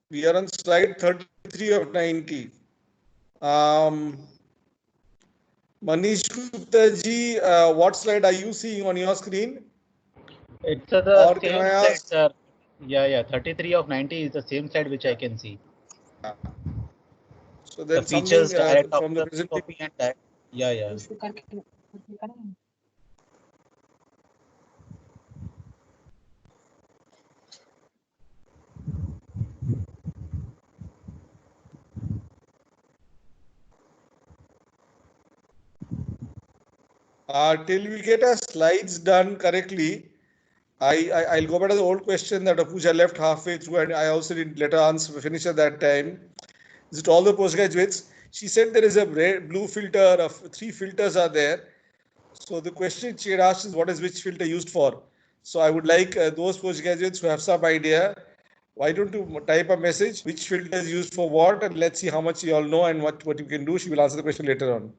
We are on slide 33 of 90. Manish Gupta ji, what slide are you seeing on your screen? It's the same slide, sir. Yeah. 33 of 90 is the same slide which I can see. So then the features direct from the presentation. And direct. Yeah. Till we get our slides done correctly, I'll go back to the old question that Pooja left halfway through, and I also didn't let her finish at that time. Is it all the postgraduates? She said there is a blue filter of 3 filters are there. So the question she had asked is what is which filter used for? So I would like those postgraduates who have some idea, why don't you type a message, which filter is used for what, and let's see how much you all know and what you can do. She will answer the question later on.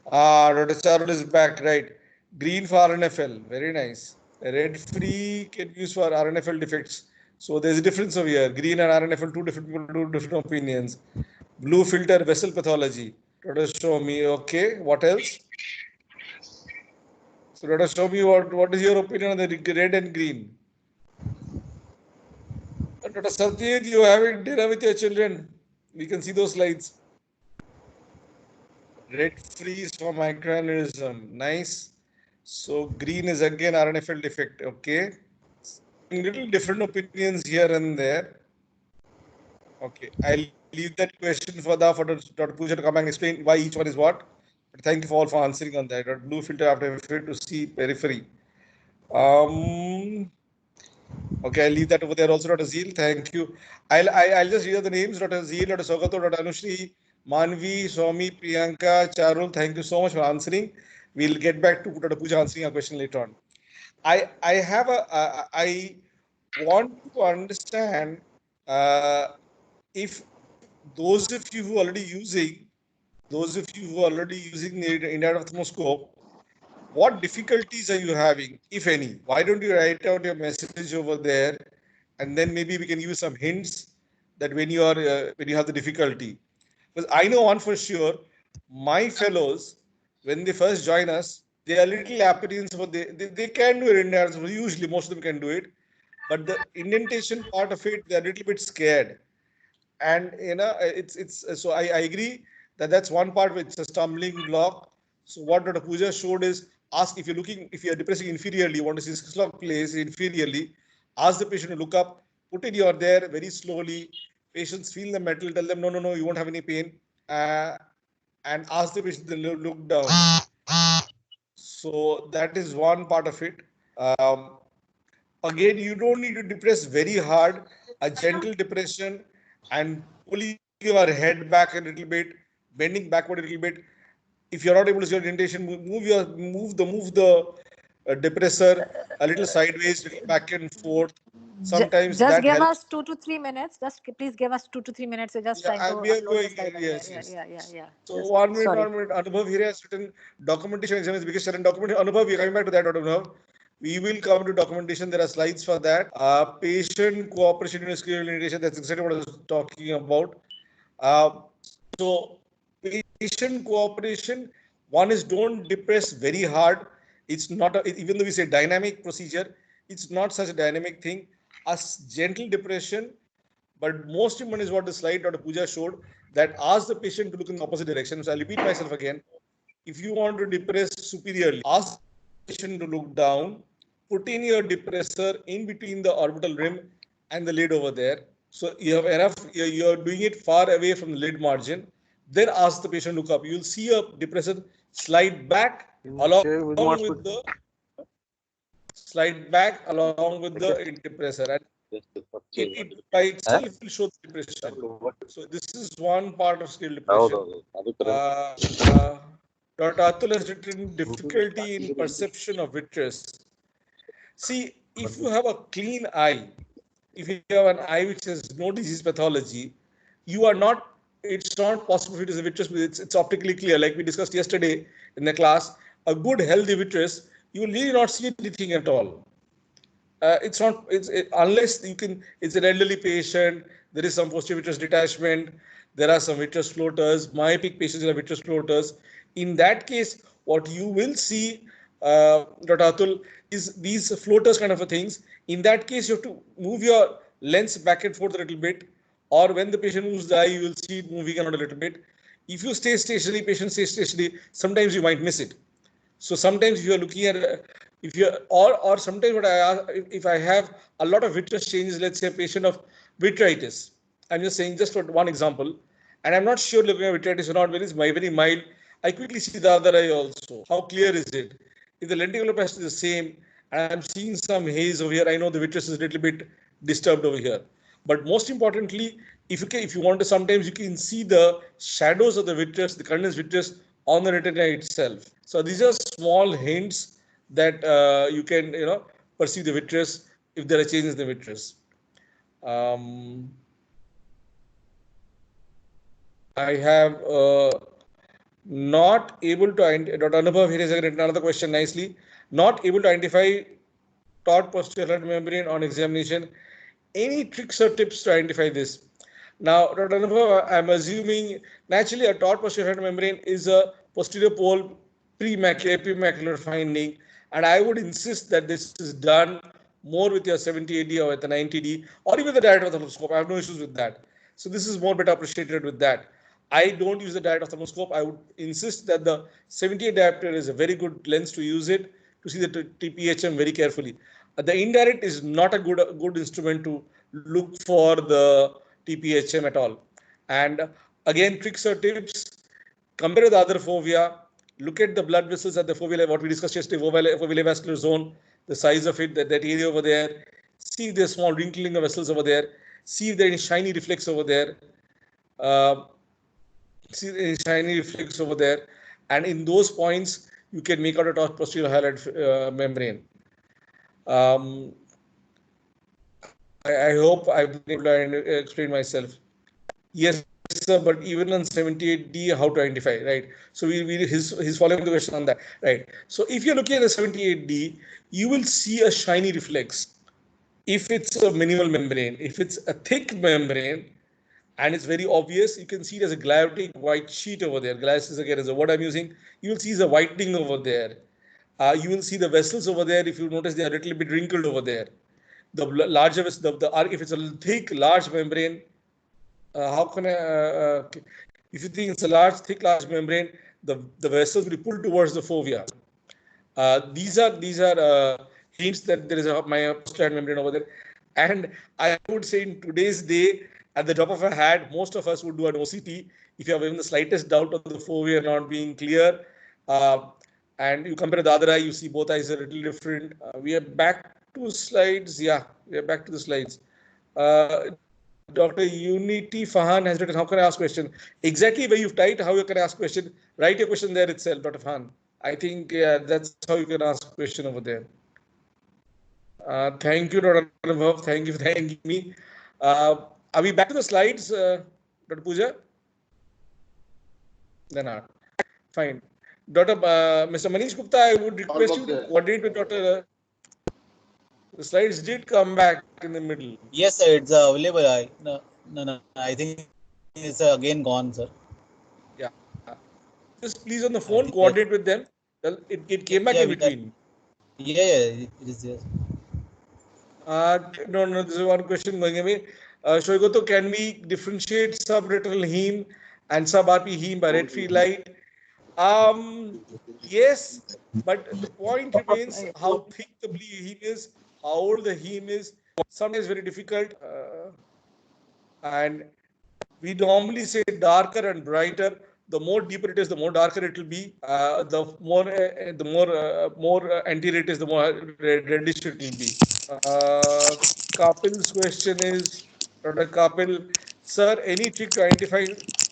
Dr. Charul is back, right? Green for RNFL, very nice. Red free can be used for RNFL defects. So there's a difference over here. Green and RNFL, 2 different people, 2 different opinions. Blue filter, vessel pathology. Let us show me. Okay, what else? So let us show me what is your opinion on the red and green. Dr. Satyajit, you are having dinner with your children. We can see those slides. Red freeze for microaneurysm. Nice. So green is again RNFL defect. Okay. Little different opinions here and there. Okay. I'll leave that question for Dr. Pooja to come and explain why each one is what. But thank you all for answering on that. Blue filter after to see periphery. Okay, I'll leave that over there also, Dr. Zeel. Thank you. I'll just read out the names, Dr. Zeel, Dr. Sogato, Dr. Anushri, Manvi, Swami, Priyanka, Charul. Thank you so much for answering. We'll get back to Dr. Pooja answering your question later on. I want to understand if those of you who are already using the indirect ophthalmoscope, what difficulties are you having, if any? Why don't you write out your message over there, and then maybe we can use some hints that when you have the difficulty. Because I know one for sure, my fellows, when they first join us, They are little apprehensive, but they can do it. Usually, most of them can do it. But the indentation part of it, they're a little bit scared. And it's so I agree that that's one part which is a stumbling block. So what Dr. Pooja showed is, ask if you're depressing inferiorly, you want to see 6 o'clock place inferiorly, ask the patient to look up, put in your there very slowly. Patients feel the metal, tell them no, you won't have any pain, and ask the patient to look down. So that is one part of it. Again, you don't need to depress very hard. A gentle depression and pulling your head back a little bit, bending backward a little bit. If you're not able to see your indentation, move the depressor a little sideways, little back and forth. Sometimes just that give helps. us 2 to 3 minutes. Just please give us 2 to 3 minutes. We're just trying to We are upload going. the slide. Yes. Yeah. So Just, 1 minute, sorry. 1 minute. Anubhav here has written documentation exam is biggest challenge. Documentation. Anubhav, we are coming back to that. Anubhav. We will come to documentation. There are slides for that. Patient cooperation in skill limitation. That's exactly what I was talking about. So patient cooperation. One is don't depress very hard. It's not even though we say dynamic procedure, it's not such a dynamic thing. A gentle depression. But most important is what the slide Dr. Pooja showed, that ask the patient to look in the opposite direction. So I'll repeat myself again. If you want to depress superiorly, ask the patient to look down, put in your depressor in between the orbital rim and the lid over there. So you have enough, you're doing it far away from the lid margin. Then ask the patient to look up. You'll see a depressor slide back along with the depressor. And it by itself will show the depression. So this is one part of skill depression. Dr. Atul has written difficulty in perception of vitreous. See, if you have a clean eye, if you have an eye which has no disease pathology, it's not possible it is a vitreous, it's optically clear. Like we discussed yesterday in the class, a good healthy vitreous, you will really not see anything at all. Unless you can, it's an elderly patient, there is some posterior vitreous detachment, there are some vitreous floaters, myopic patients have vitreous floaters. In that case, what you will see, Dr. Atul, is these floaters kind of a things. In that case, you have to move your lens back and forth a little bit, or when the patient moves the eye, you will see it moving around a little bit. If you stay stationary, patient stays stationary, sometimes you might miss it. So sometimes if you are looking at, or sometimes what I ask, if I have a lot of vitreous changes, let's say a patient of vitritis, I'm just saying just for one example, and I'm not sure looking at vitritis or not, when it's very mild, I quickly see the other eye also. How clear is it? If the lenticular opacity is the same, and I'm seeing some haze over here, I know the vitreous is a little bit disturbed over here. But most importantly, if you want to, sometimes you can see the shadows of the vitreous, the condensed vitreous on the retina itself. So these are small hints that you can perceive the vitreous if there are changes in the vitreous. I have not able to, Dr. Anubhav here has written another question nicely. Not able to identify taut posterior membrane on examination. Any tricks or tips to identify this? Now, Dr. Anubhav, I'm assuming naturally a taut posterior membrane is a posterior pole epimacular finding, and I would insist that this is done more with your 70AD or with the 90D or even the direct ophthalmoscope. I have no issues with that. So this is more better appreciated with that. I don't use the direct ophthalmoscope. I would insist that the 78 diopter is a very good lens to use it to see the TPHM very carefully. The indirect is not a good instrument to look for the TPHM at all. And again, tricks or tips, compare to the other fovea, look at the blood vessels at the fovea, what we discussed yesterday, foveal vascular zone, the size of it, that area over there. See if there's small wrinkling of vessels over there. See if there are any shiny reflex over there. See any shiny reflex over there. And in those points, you can make out a taut posterior hyaloid membrane. I hope I've been able to explain myself. Yes, sir, but even on 78D, how to identify, right? So he's following the question on that, right? So if you're looking at the 78D, you will see a shiny reflex. If it's a minimal membrane, if it's a thick membrane, and it's very obvious, you can see there's a glyotic white sheet over there. Glasses again is a word I'm using. You will see the whitening over there. You will see the vessels over there. If you notice, they are a little bit wrinkled over there. The larger vessel, if it's a thick, large membrane, how can I? If you think it's a large membrane, the vessels will be pulled towards the fovea. These are hints that there is a myostrid membrane over there. And I would say in today's day, at the drop of a hat, most of us would do an OCT if you have even the slightest doubt on the fovea not being clear. And you compare the other eye, you see both eyes are a little different. We are back to slides. Yeah, we are back to the slides. Dr. Unity Fahan has written, how can I ask question? Exactly where you've typed, how you can ask question. Write your question there itself, Dr. Fahan. I think that's how you can ask question over there. Thank you, Dr. Anubhav. Thank you for thanking me. Are we back to the slides, Dr. Pooja? Then not. Fine. Mr. Manish Gupta, I would request you to coordinate with Dr. The slides did come back in the middle. Yes, sir, it's available. No, I think it's again gone, sir. Yeah. Just please on the phone coordinate with them. Well, it came back in between. Yeah, it is there. No, this is one question going away. Shoigoto, can we differentiate subretinal heme and sub-RP heme by red free light? Yes, but the point remains how thick the heme is, how old the heme is. Sometimes very difficult. And we normally say darker and brighter. The more deeper it is, the more darker it will be. The more anterior it is, the more reddish it will be. Kapil's question is, Dr. Kapil, sir, any trick to identify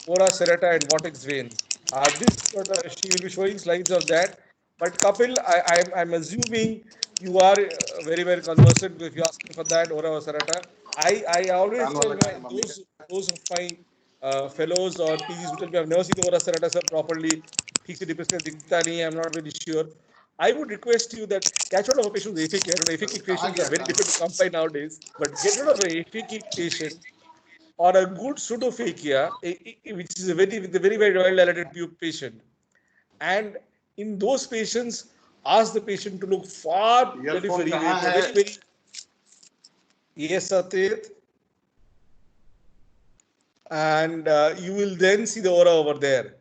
ora serrata and vortex veins? She will be showing slides of that. But Kapil, I'm assuming you are very, very conversant if you ask for that ora serrata. I always tell those of my fellows or PGs who tell me I've never seen the ora serrata sir properly. I'm not very sure. I would request you that catch hold of a patient with aphakic. I don't know, aphakic patients are very difficult to come by nowadays, but get rid of an aphakic patient or a good pseudophakia, which is a very well dilated pupil patient. And in those patients, ask the patient to look far periphery, very. Yes, Satyat. And you will then see the aura over there.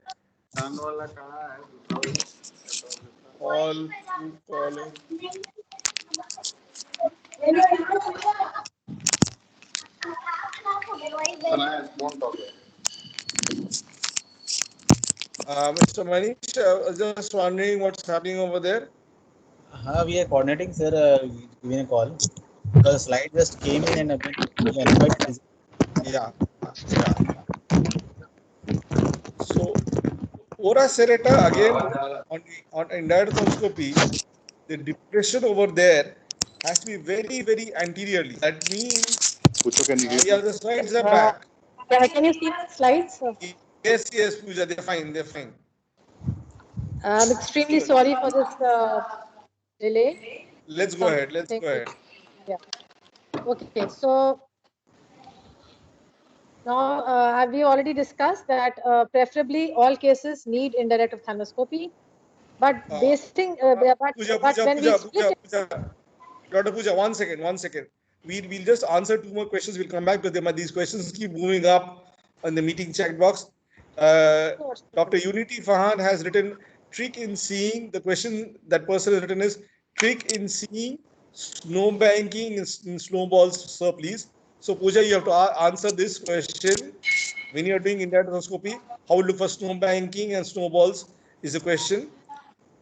All college. Mr. Manish, just wondering what's happening over there. We are coordinating, sir. Giving a call. The slide just came in and again. Yeah. So, ora serrata again on indirect endoscopy, the depression over there has to be very, very anteriorly. That means yeah, the slides are back. Can you see the slides? Yes, Pooja, they're fine. I'm extremely sorry for this delay. Let's go ahead. Yeah. Okay, so now have we already discussed that preferably all cases need indirect ophthalmoscopy, but when we split Dr. Pooja, one second. We'll just answer two more questions. We'll come back to them. These questions keep moving up on the meeting chat box. Dr. Unity Fahan has written trick in seeing. The question that person has written is trick in seeing snow banking in snowballs, sir, please. So Pooja, you have to answer this question. When you are doing indirect endoscopy, how to look for snow banking and snowballs is the question.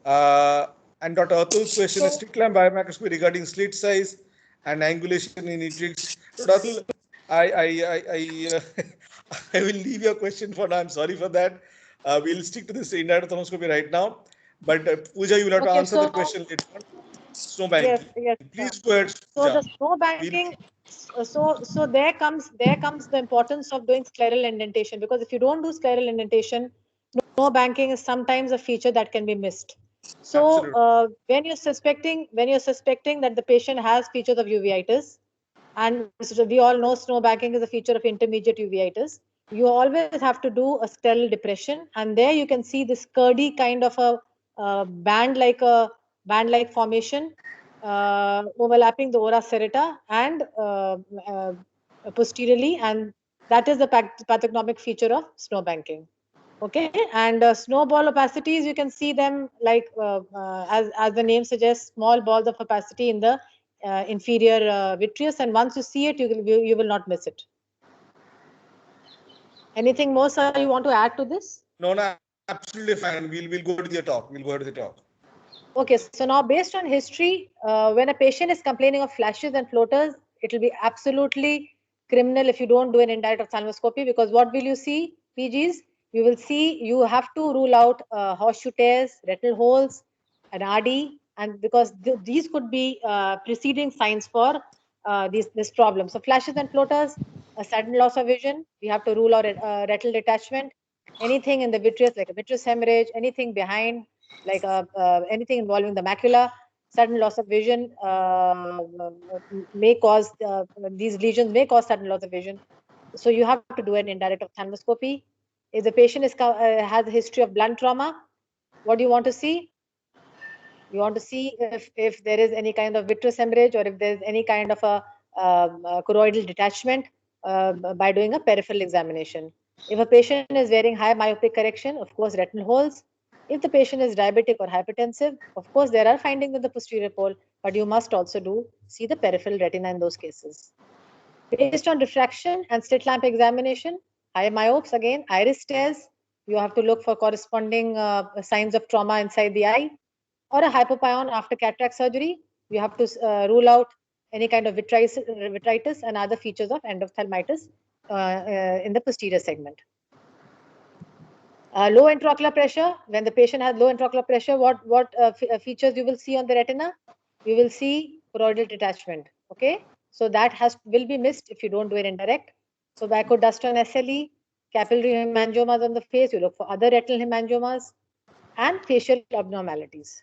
And Dr. Atul's question is slit lamp biomicroscopy regarding slit size and angulation in matrix. Dr. Atul, I will leave your question for now. I'm sorry for that. We'll stick to this indirect endoscopy right now. But Pooja, you will have to answer the question later on. Snow banking. Yes. Please go ahead. So the snow banking. So there comes the importance of doing scleral indentation, because if you don't do scleral indentation, snow banking is sometimes a feature that can be missed. So when you're suspecting that the patient has features of uveitis, and we all know snow banking is a feature of intermediate uveitis, you always have to do a scleral depression, and there you can see this curdy kind of a band like a band-like formation overlapping the ora serrata and posteriorly, and that is the pathognomic feature of snow banking. Okay, and snowball opacities, you can see them like as the name suggests, small balls of opacity in the inferior vitreous, and once you see it, you will not miss it. Anything more, sir, you want to add to this? No, no, absolutely fine. We'll go to the talk. We'll go to the talk. Okay, so now based on history, when a patient is complaining of flashes and floaters, it will be absolutely criminal if you don't do an indirect ophthalmoscopy, because what will you see, PGs? You will see, you have to rule out horseshoe tears, retinal holes, an RD, and because these could be preceding signs for this problem. So flashes and floaters, a sudden loss of vision, we have to rule out retinal detachment, anything in the vitreous like a vitreous hemorrhage, anything behind like anything involving the macula, sudden loss of vision may cause, these lesions may cause sudden loss of vision. So you have to do an indirect ophthalmoscopy. If the patient has a history of blunt trauma, what do you want to see? You want to see if there is any kind of vitreous hemorrhage or if there is any kind of a choroidal detachment by doing a peripheral examination. If a patient is wearing high myopic correction, of course, retinal holes. If the patient is diabetic or hypertensive, of course, there are findings in the posterior pole, but you must also see the peripheral retina in those cases. Based on refraction and slit lamp examination, high myopes, again, iris tears, you have to look for corresponding signs of trauma inside the eye, or a hypopyon after cataract surgery. You have to rule out any kind of vitritis and other features of endophthalmitis in the posterior segment. Low intraocular pressure, when the patient has low intraocular pressure, what features you will see on the retina? You will see choroidal detachment, okay? So that will be missed if you don't do it indirect. So Bacodustron SLE, capillary hemangiomas on the face, you look for other retinal hemangiomas, and facial abnormalities.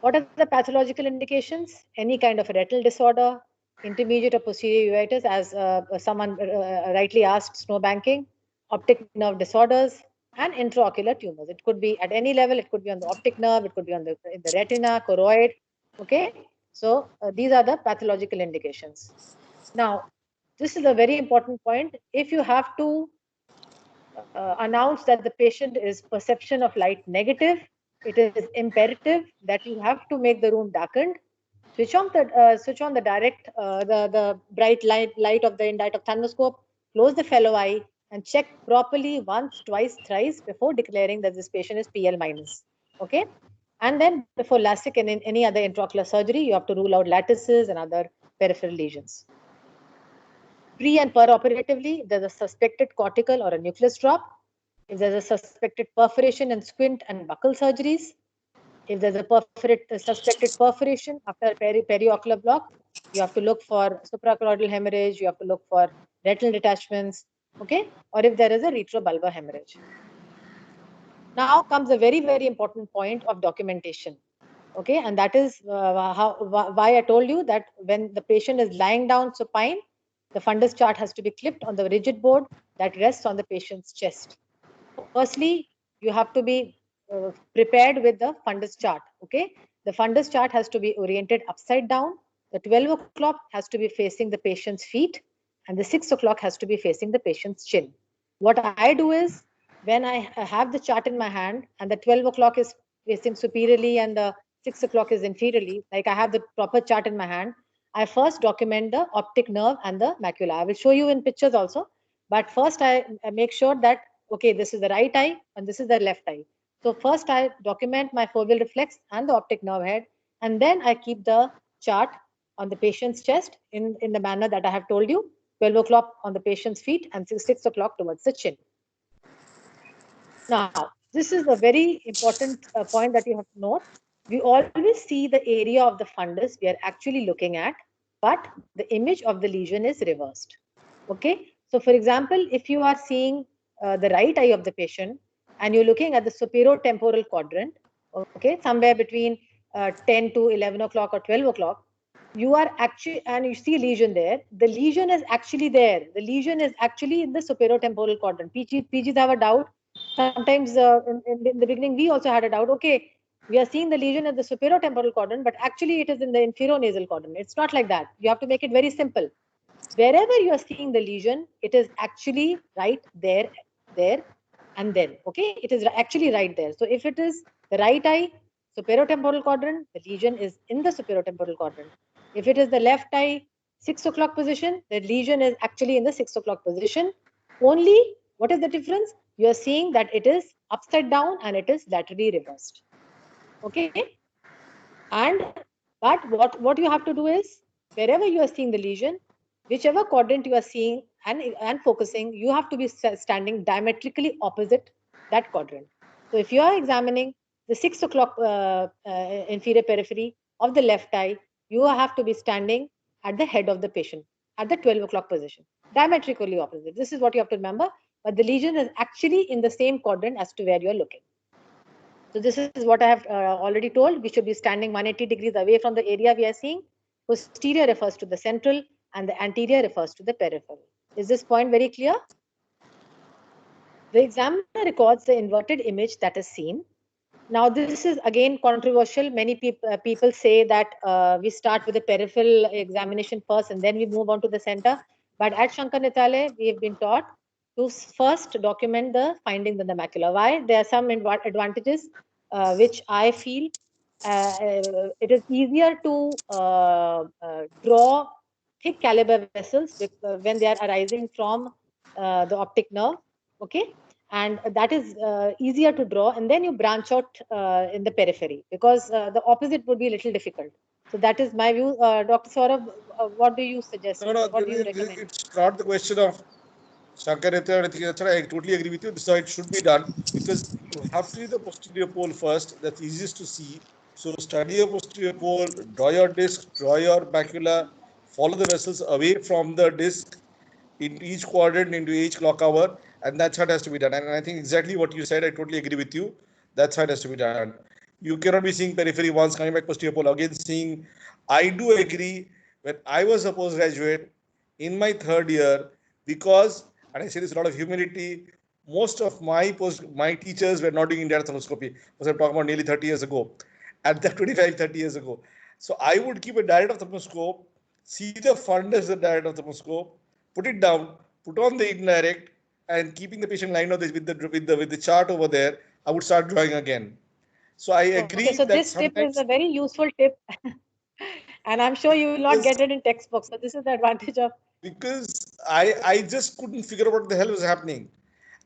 What are the pathological indications? Any kind of a retinal disorder, intermediate or posterior uveitis, as someone rightly asked, snow banking, optic nerve disorders, and intraocular tumors. It could be at any level. It could be on the optic nerve. It could be in the retina, choroid. Okay. So these are the pathological indications. Now, this is a very important point. If you have to announce that the patient is perception of light negative, it is imperative that you have to make the room darkened. Switch on the direct, the bright light of the indirect ophthalmoscope. Close the fellow eye and check properly once, twice, thrice before declaring that this patient is PL minus. Okay, and then before LASIK and in any other intraocular surgery, you have to rule out lattices and other peripheral lesions. Pre and perioperatively, if there's a suspected cortical or a nucleus drop, if there's a suspected perforation and squint and buccal surgeries, if there's a suspected perforation after periocular block, you have to look for suprachoroidal hemorrhage, you have to look for retinal detachments, okay? Or if there is a retrobulbar hemorrhage. Now comes a very, very important point of documentation, okay? And that is why I told you that when the patient is lying down supine, the fundus chart has to be clipped on the rigid board that rests on the patient's chest. Firstly, you have to be prepared with the fundus chart, okay? The fundus chart has to be oriented upside down. The 12 o'clock has to be facing the patient's feet, and the 6 o'clock has to be facing the patient's chin. What I do is, when I have the chart in my hand and the 12 o'clock is facing superiorly and the 6 o'clock is inferiorly, like I have the proper chart in my hand, I first document the optic nerve and the macula. I will show you in pictures also, but first I make sure that, okay, this is the right eye and this is the left eye. So first I document my foveal reflex and the optic nerve head, and then I keep the chart on the patient's chest in the manner that I have told you, 12 o'clock on the patient's feet and 6 o'clock towards the chin. Now, this is a very important point that you have to note. We always see the area of the fundus we are actually looking at, but the image of the lesion is reversed. Okay. So, for example, if you are seeing the right eye of the patient and you're looking at the superior-temporal quadrant, okay, somewhere between 10 to 11 o'clock or 12 o'clock, you are actually, and you see lesion there, the lesion is actually there. The lesion is actually in the superior-temporal quadrant. PGs have a doubt. Sometimes in the beginning, we also had a doubt, okay, We are seeing the lesion in the superior temporal quadrant, but actually it is in the inferior nasal quadrant. It's not like that. You have to make it very simple. Wherever you are seeing the lesion, it is actually right there, and then. Okay, it is actually right there. So if it is the right eye, superior temporal quadrant, the lesion is in the superior temporal quadrant. If it is the left eye, 6 o'clock position, the lesion is actually in the 6 o'clock position. Only what is the difference? You are seeing that it is upside down and it is laterally reversed. Okay, and but what you have to do is, wherever you are seeing the lesion, whichever quadrant you are seeing and focusing, you have to be standing diametrically opposite that quadrant. So if you are examining the 6 o'clock inferior periphery of the left eye, you have to be standing at the head of the patient at the 12 o'clock position, diametrically opposite. This is what you have to remember. But the lesion is actually in the same quadrant as to where you are looking. So this is what I have already told. We should be standing 180 degrees away from the area we are seeing. Posterior refers to the central and the anterior refers to the peripheral. Is this point very clear? The examiner records the inverted image that is seen. Now this is again controversial. Many people say that we start with the peripheral examination first and then we move on to the center. But at Shankar Nitale, we have been taught to first document the findings in the macula. Why? There are some advantages which I feel it is easier to draw thick caliber vessels when they are arising from the optic nerve. Okay, and that is easier to draw, and then you branch out in the periphery, because the opposite would be a little difficult. So that is my view. Dr. Saurabh, what do you suggest? No, What do you recommend? it's not the question of Shankaracharya, I totally agree with you. This is how it should be done, because you have to see the posterior pole first. That's easiest to see. So study your posterior pole, draw your disc, draw your macula, follow the vessels away from the disc into each quadrant, into each clock hour, and that's how it has to be done. And I think exactly what you said, I totally agree with you. That's how it has to be done. You cannot be seeing periphery once, coming back posterior pole again seeing. I do agree. When I was a postgraduate in my third year, because, and I say this with a lot of humility, most of my teachers were not doing indirect thermoscopy, because I'm talking about nearly 30 years ago, at the 25, 30 years ago. So I would keep a direct of thermoscope, see the fundus of the direct of thermoscope, put it down, put on the indirect, and keeping the patient lined up with the chart over there, I would start drawing again. So I agree. Okay, so that this tip is a very useful tip. And I'm sure you will not get it in textbooks. So this is the advantage of. Because I just couldn't figure out what the hell was happening.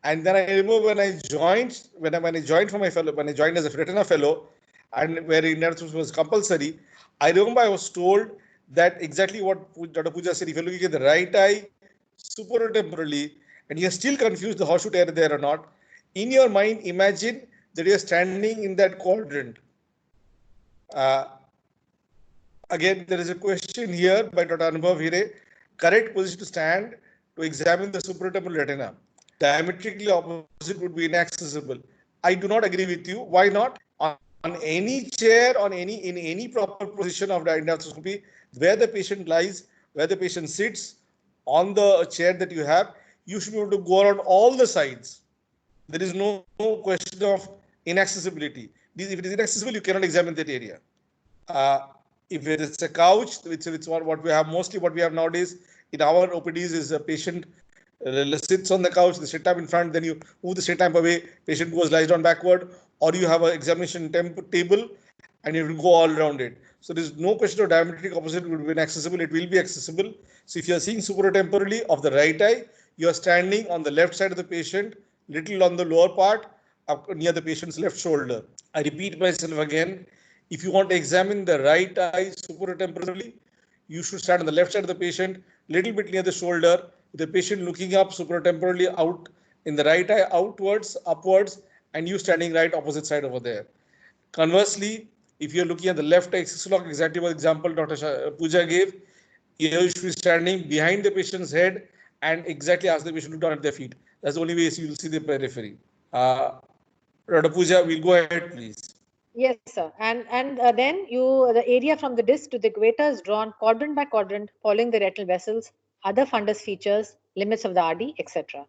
And then I remember when I joined, when I joined for my fellow, when I joined as a retina fellow, and where indirect was compulsory, I remember I was told that exactly what Dr. Pooja said. If you're looking at the right eye, supertemporally, and you're still confused the horseshoe tear there or not, in your mind, imagine that you're standing in that quadrant. Again, there is a question here by Dr. Anubhav Hire. Correct position to stand to examine the supratemporal retina. Diametrically opposite would be inaccessible. I do not agree with you. Why not? On any chair, in any proper position of the endoscopy, where the patient lies, where the patient sits, on the chair that you have, you should be able to go around all the sides. There is no question of inaccessibility. If it is inaccessible, you cannot examine that area. If it is a couch, it's what we have mostly. What we have nowadays in our OPDs is a patient sits on the couch, the sit up in front, then you move the sit up away, patient lies down backward, or you have an examination table and you will go all around it. So there is no question of diametric opposite would be inaccessible. It will be accessible. So if you are seeing supratemporally of the right eye, you are standing on the left side of the patient, little on the lower part, near the patient's left shoulder. I repeat myself again. If you want to examine the right eye supratemporally, you should stand on the left side of the patient, little bit near the shoulder, with the patient looking up supratemporally out in the right eye outwards, upwards, and you standing right opposite side over there. Conversely, if you're looking at the left eye 6 o'clock, exactly what example Dr. Pooja gave, you should be standing behind the patient's head and exactly ask the patient to look down at their feet. That's the only way you will see the periphery. Dr. Pooja, we'll go ahead, please. Yes, sir. And then the area from the disc to the equator is drawn quadrant by quadrant, following the retinal vessels, other fundus features, limits of the RD, etc.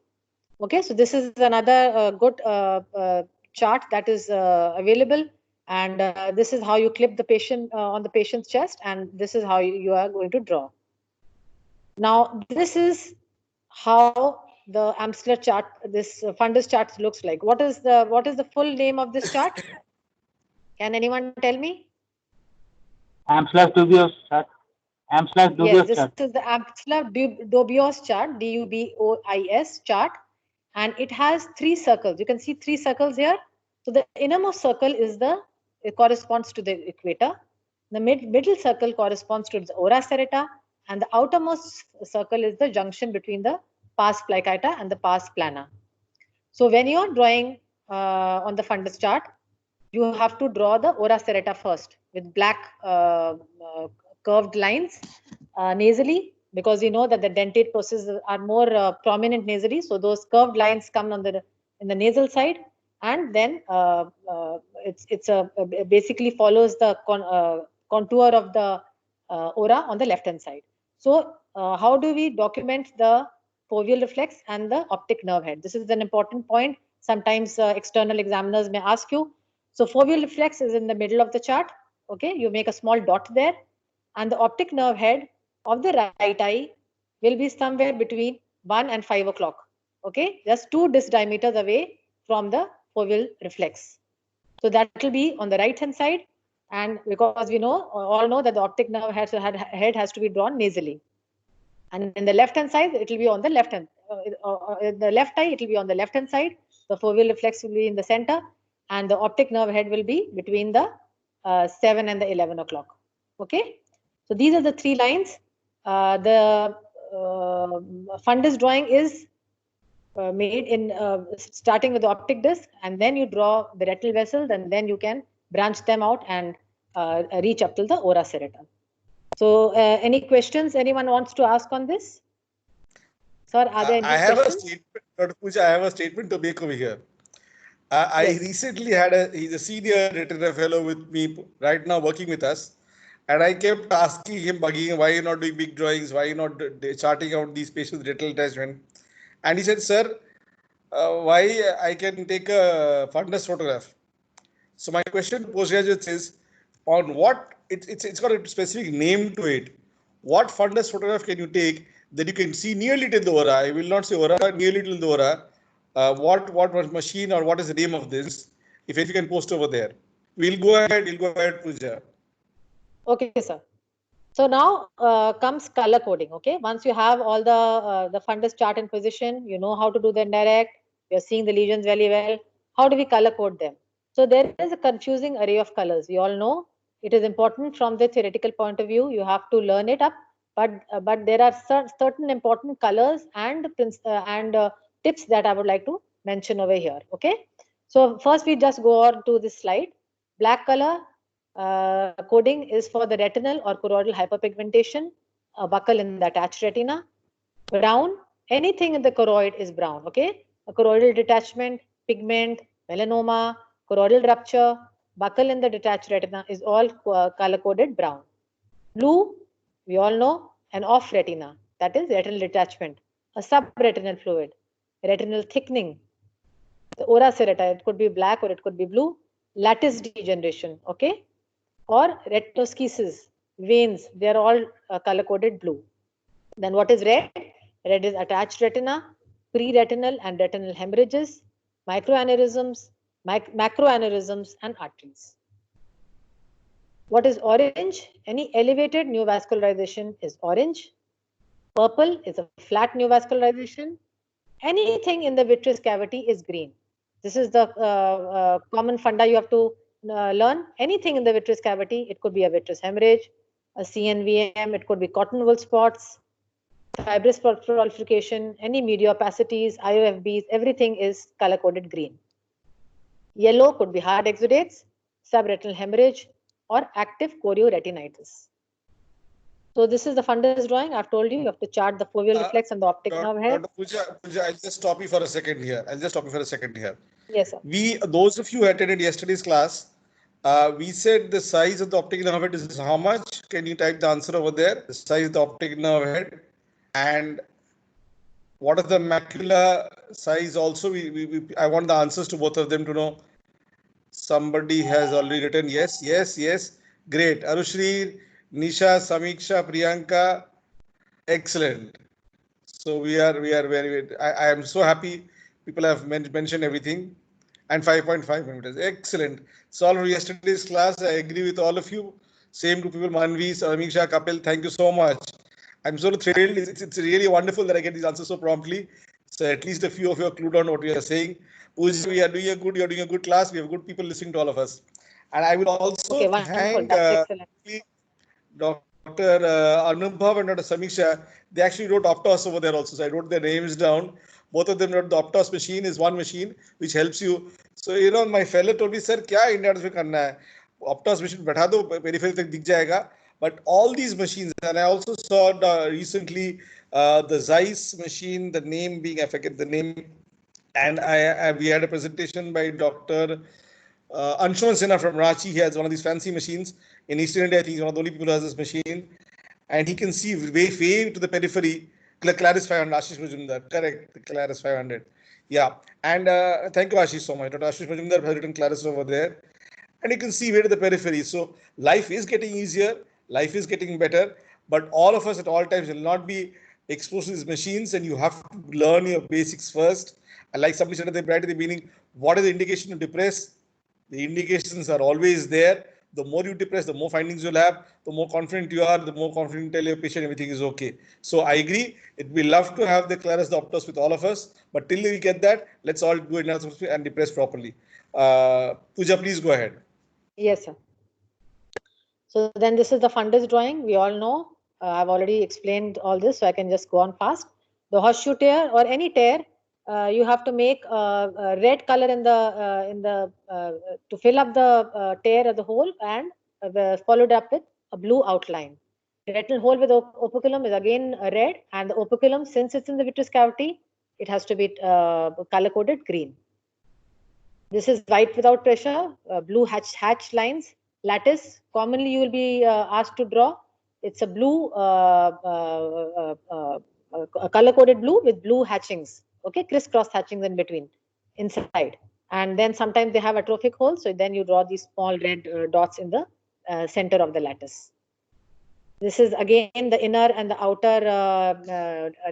Okay, so this is another good chart that is available And this is how you clip the patient on the patient's chest, and this is how you are going to draw. Now, this is how the Amsler chart, this fundus chart looks like. What is the full name of this chart? Can anyone tell me? Amsler-Dubos chart. Amsler-Dubos Yes, chart. this is the Amsler-Dubos chart, DUBOIS chart, and it has 3 circles. You can see 3 circles here. So the innermost circle is it corresponds to the equator. The middle circle corresponds to the ora serrata, and the outermost circle is the junction between the pars plicata and the pars plana. So when you are drawing on the fundus chart, you have to draw the ora serrata first with black curved lines nasally, because you know that the dentate processes are more prominent nasally. So those curved lines come on in the nasal side, and then basically follows the contour of the ora on the left hand side. So how do we document the foveal reflex and the optic nerve head? This is an important point. Sometimes external examiners may ask you. So foveal reflex is in the middle of the chart. Okay, you make a small dot there, and the optic nerve head of the right eye will be somewhere between 1 and 5 o'clock. Okay, just 2 disc diameters away from the foveal reflex. So that will be on the right hand side, and because we all know that the optic nerve head has to be drawn nasally. And in the left hand side, it will be on the left hand. In the left eye, it will be on the left hand side. The foveal reflex will be in the center, and the optic nerve head will be between the 7 and the 11 o'clock. Okay, so these are the 3 lines. The fundus drawing is made in starting with the optic disc, and then you draw the retinal vessels, and then you can branch them out and reach up till the ora serrata. So any questions anyone wants to ask on this? Sir, are there any questions? Dr. Pooja, I have a statement to make over here. I recently had he's a senior retina fellow with me right now working with us. And I kept asking him, bugging him, why are you not doing big drawings? Why are you not charting out these patients' retinal detachment? And he said, sir, why I can take a fundus photograph. So my question to postgraduates is, on what, it's got a specific name to it. What fundus photograph can you take that you can see nearly till the ora? I will not say ora, nearly till the ora. What machine or what is the name of this? If you can post over there. We'll go ahead, Pooja. Okay, sir. So now comes color coding. Okay, once you have all the fundus chart in position, you know how to do the indirect. You're seeing the lesions very well. How do we color code them? So there is a confusing array of colors. We all know it is important from the theoretical point of view. You have to learn it up, but there are certain important colors and tips that I would like to mention over here. Okay, so first we just go on to this slide. Black color coding is for the retinal or choroidal hyperpigmentation, a buckle in the attached retina. Brown, anything in the choroid is brown. Okay, a choroidal detachment, pigment, melanoma, choroidal rupture, buckle in the detached retina is all color coded brown. Blue, we all know, an off retina, that is retinal detachment, a subretinal fluid, retinal thickening, the ora serrata, it could be black or it could be blue, lattice degeneration, okay, or retinoschisis, veins, they are all color coded blue. Then what is red? Red is attached retina, pre-retinal and retinal hemorrhages, microaneurysms, macroaneurysms, and arteries. What is orange? Any elevated neovascularization is orange. Purple is a flat neovascularization. Anything in the vitreous cavity is green. This is the common funda you have to learn. Anything in the vitreous cavity, it could be a vitreous hemorrhage, a CNVM, it could be cotton wool spots, fibrous proliferation, any media opacities, IOFBs, everything is color coded green. Yellow could be hard exudates, subretinal hemorrhage, or active chorioretinitis. So this is the fundus drawing. I've told you have to chart the foveal reflex and the optic nerve head. Pooja, I'll just stop you for a second here. Yes, sir. Those of you who attended yesterday's class, we said the size of the optic nerve head is how much? Can you type the answer over there? The size of the optic nerve head, and what is the macula size also? I want the answers to both of them to know. Somebody has already written yes, yes, yes. Great. Anushri, Nisha, Samiksha, Priyanka. Excellent. So we are very. I am so happy. People have mentioned everything. And 5.5 meters. Excellent. So all of yesterday's class, I agree with all of you. Same to people, Manvi, Samiksha, Kapil. Thank you so much. I'm so thrilled. It's really wonderful that I get these answers so promptly. So at least a few of you are clued on what we are saying. Pooja, you're doing a good class. We have good people listening to all of us. And I will also Okay, wonderful. thank That's excellent. Dr. Anubhav and Dr. Samiksha. They actually wrote Optos over there also. So I wrote their names down. Both of them wrote the Optos machine is one machine which helps you. So, you know, my fellow told me, sir, kya India mein karna hai? Optos machine बैठा दो peripheral तक दिख जाएगा. But all these machines, and I also saw recently the Zeiss machine, the name being, I forget the name, and we had a presentation by Dr. Anshuman Sinha from Ranchi. He has one of these fancy machines in Eastern India. I think he's one of the only people who has this machine, and he can see way to the periphery. The Claris 500, Ashish Majumdar, correct? The Claris 500, yeah. And thank you, Ashish, so much. Dr. Ashish Majumdar has written Claris over there, and you can see way to the periphery. So life is getting easier, life is getting better, but all of us at all times will not be exposed to these machines, and you have to learn your basics first. And like somebody said at the beginning, what is the indication to depress? The indications are always there. The more you depress, the more findings you'll have, the more confident you are, the more confident you tell your patient everything is okay. So I agree. It'd be love to have the Claris the Optos with all of us, but till we get that, let's all do it and depress properly. Pooja, please go ahead. Yes, sir. So then this is the fundus drawing. We all know. I've already explained all this, so I can just go on fast. The horseshoe tear or any tear, you have to make a red color in the to fill up the tear of the hole, and followed up with a blue outline. Retinal hole with operculum is again red, and the operculum, since it's in the vitreous cavity, it has to be color coded green. This is white without pressure, blue hatch lines. Lattice, commonly you will be asked to draw. It's a blue, color-coded blue with blue hatchings, okay, crisscross hatchings in between, inside. And then sometimes they have atrophic holes, so then you draw these small red dots in the center of the lattice. This is again the inner and the outer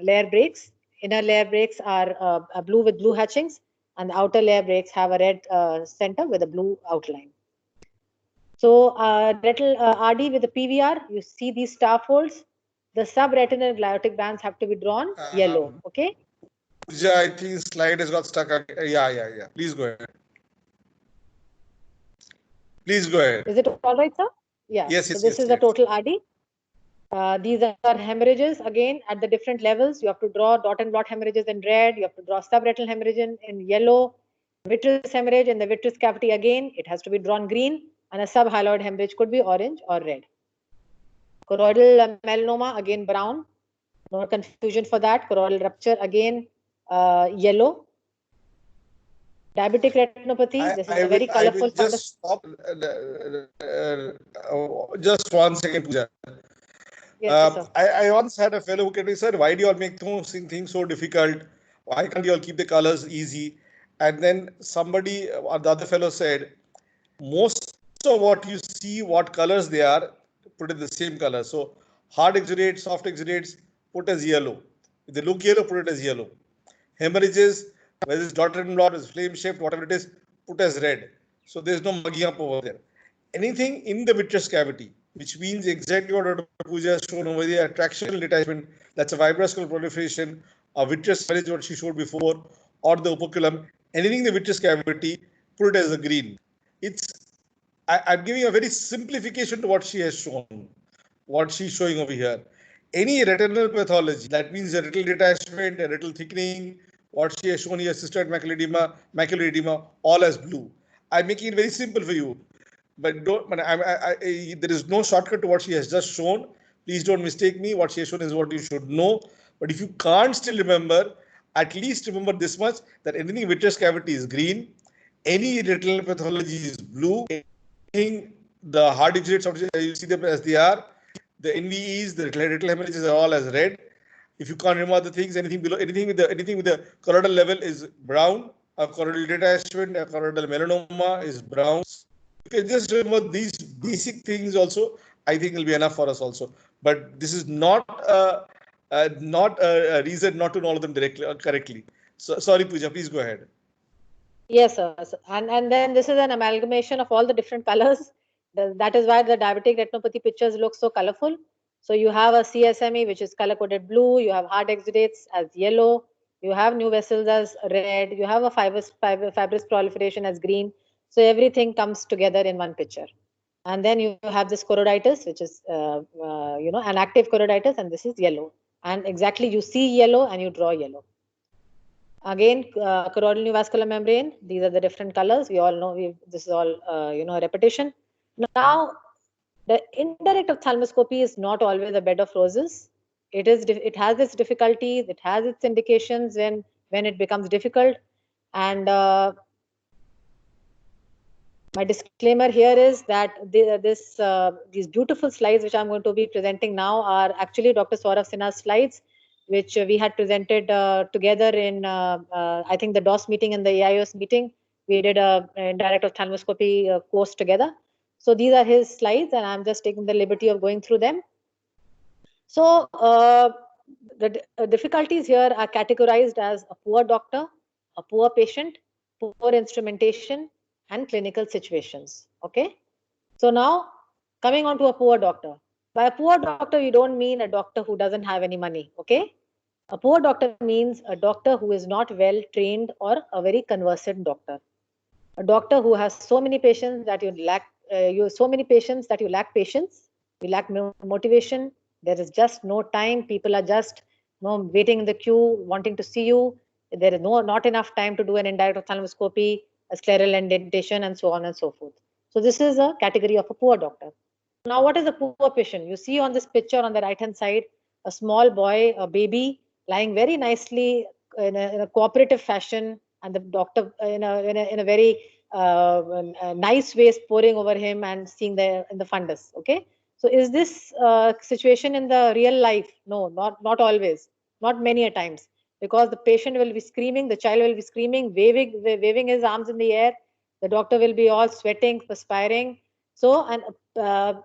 layer breaks. Inner layer breaks are blue with blue hatchings, and the outer layer breaks have a red center with a blue outline. So retinal RD with the PVR, you see these star folds. The subretinal gliotic bands have to be drawn yellow, okay? Yeah, I think slide has got stuck. Yeah. Please go ahead. Please go ahead. Is it all right, sir? Yeah. Yes. So this is the total RD. These are hemorrhages. Again, at the different levels, you have to draw dot and blot hemorrhages in red. You have to draw subretinal hemorrhage in yellow. Vitreous hemorrhage in the vitreous cavity, again, it has to be drawn green. And a subhyaloid hemorrhage could be orange or red. Choroidal melanoma, again brown. No confusion for that. Choroidal rupture, again yellow. Diabetic retinopathy, this is a very colorful fundus. Just 1 second, Pooja. Yes, I once had a fellow who came to me, sir, why do you all make things so difficult? Why can't you all keep the colors easy? And then somebody, the other fellow said, most of what you see, what colors they are, put in the same color. So hard exudates, soft exudates, put as yellow. If they look yellow, put it as yellow. Hemorrhages, whether it's dotted and blot, it's flame shaped, whatever it is, put as red. So there's no mugging up over there. Anything in the vitreous cavity, which means exactly what Dr. Pooja has shown over there, attractional detachment, that's a fibroscopal proliferation, a vitreous hemorrhage, what she showed before, or the operculum, anything in the vitreous cavity, put it as a green. I'm giving a very simplification to what she has shown, what she's showing over here. Any retinal pathology, that means a retinal detachment, a retinal thickening, what she has shown here, cystoid macular edema, all as blue. I'm making it very simple for you. But there is no shortcut to what she has just shown. Please don't mistake me. What she has shown is what you should know. But if you can't still remember, at least remember this much, that anything vitreous cavity is green, any retinal pathology is blue, the hard exudates, you see them as they are, the NVEs, the retinal hemorrhages are all as red. If you can't remember the things, anything with the choroidal level is brown, a choroidal detachment, a choroidal melanoma is brown. You can just remember these basic things also. I think will be enough for us also. But this is not a reason not to know all of them directly or correctly. So sorry, Pooja, please go ahead. Yes, sir. And then this is an amalgamation of all the different colors. That is why the diabetic retinopathy pictures look so colorful. So you have a CSME, which is color-coded blue. You have hard exudates as yellow. You have new vessels as red. You have a fibrous proliferation as green. So everything comes together in one picture. And then you have this choroiditis, which is, an active choroiditis, and this is yellow. And exactly you see yellow and you draw yellow. Again, choroidal neovascular membrane, these are the different colors. We all know this is all, a repetition. Now, the indirect ophthalmoscopy is not always a bed of roses. It has its difficulties, it has its indications when it becomes difficult. And my disclaimer here is that these beautiful slides which I'm going to be presenting now are actually Dr. Saurav Sinha's slides, which we had presented together in, I think, the DOS meeting and the AIOS meeting. We did a indirect ophthalmoscopy course together. So these are his slides, and I'm just taking the liberty of going through them. So the difficulties here are categorized as a poor doctor, a poor patient, poor instrumentation, and clinical situations. Okay. So now coming on to a poor doctor. By a poor doctor, we don't mean a doctor who doesn't have any money. Okay. A poor doctor means a doctor who is not well trained or a very conversant doctor. A doctor who has so many patients that you lack patience, you lack motivation. There is just no time. People are just waiting in the queue, wanting to see you. There is not enough time to do an indirect ophthalmoscopy, a scleral indentation, and so on and so forth. So this is a category of a poor doctor. Now, what is a poor patient? You see on this picture on the right-hand side, a small boy, a baby, lying very nicely in a cooperative fashion, and the doctor in a very nice way is pouring over him and seeing in the fundus. Okay, so is this situation in the real life? No, not always, not many a times, because the patient will be screaming, the child will be screaming, waving his arms in the air. The doctor will be all sweating, perspiring. So, and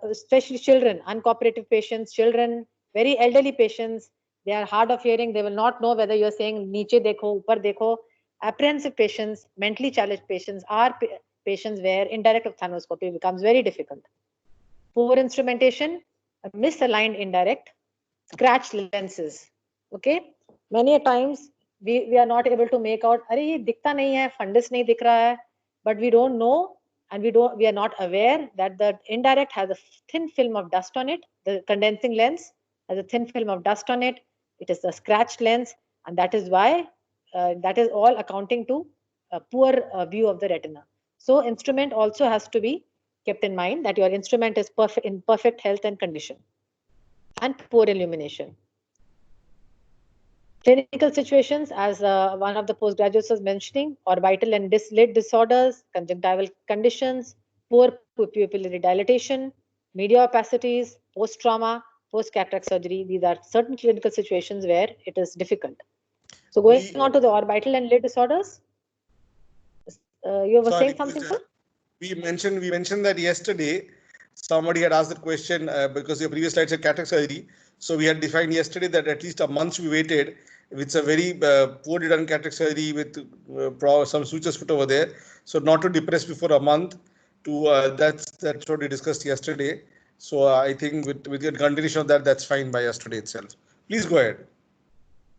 especially children, uncooperative patients, children, very elderly patients, they are hard of hearing. They will not know whether you're saying niche dekho, upar dekho. Apprehensive patients, mentally challenged patients are patients where indirect ophthalmoscopy becomes very difficult. Poor instrumentation, misaligned indirect, scratched lenses. Okay, many a times we are not able to make out, अरे ये दिखता नहीं है, fundus नहीं दिख रहा है, but we don't know, and we are not aware that the indirect has a thin film of dust on it. The condensing lens has a thin film of dust on it. It is a scratched lens, and that is why that is all accounting to a poor view of the retina. So instrument also has to be kept in mind, that your instrument is in perfect health and condition, and poor illumination. Clinical situations, as one of the postgraduates was mentioning, orbital and lid disorders, conjunctival conditions, poor pupillary dilatation, media opacities, post-trauma, post-cataract surgery. These are certain clinical situations where it is difficult. So going on to the orbital and lid disorders, you were saying something, sir? We mentioned that yesterday. Somebody had asked the question because your previous slide said cataract surgery. So we had defined yesterday that at least a month we waited. It's a very poorly done cataract surgery with some sutures put over there. So not to depress before a month. That's what we discussed yesterday. So I think with the continuation of that, that's fine by yesterday itself. Please go ahead.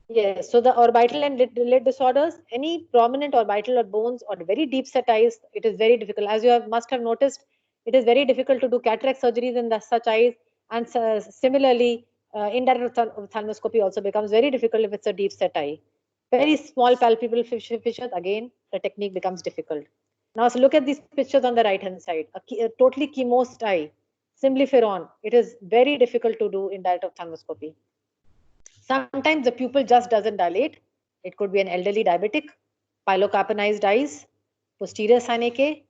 Yes, so the orbital and lid disorders, any prominent orbital or bones or very deep set eyes, it is very difficult. As you must have noticed, it is very difficult to do cataract surgeries in such eyes, and similarly, indirect ophthalmoscopy also becomes very difficult if it's a deep set eye. Very small palpable fissures, again, the technique becomes difficult. Now, so look at these pictures on the right-hand side. A totally chemosed eye, Symblepharon, it is very difficult to do indirect ophthalmoscopy. Sometimes the pupil just doesn't dilate. It could be an elderly diabetic, pilocarponized eyes, posterior synechia,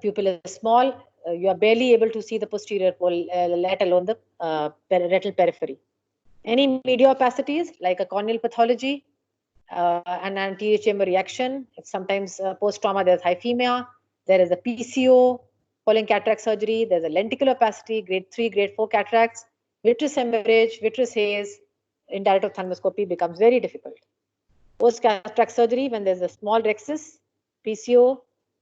pupil is small, you are barely able to see the posterior pole, let alone the retinal periphery. Any media opacities like a corneal pathology, an anterior chamber reaction. Sometimes post-trauma, there's hyphemia, there is a PCO following cataract surgery, there's a lenticular opacity, grade 3, grade 4 cataracts, vitreous hemorrhage, vitreous haze, indirect ophthalmoscopy becomes very difficult. Post-cataract surgery, when there's a small rhexis, PCO,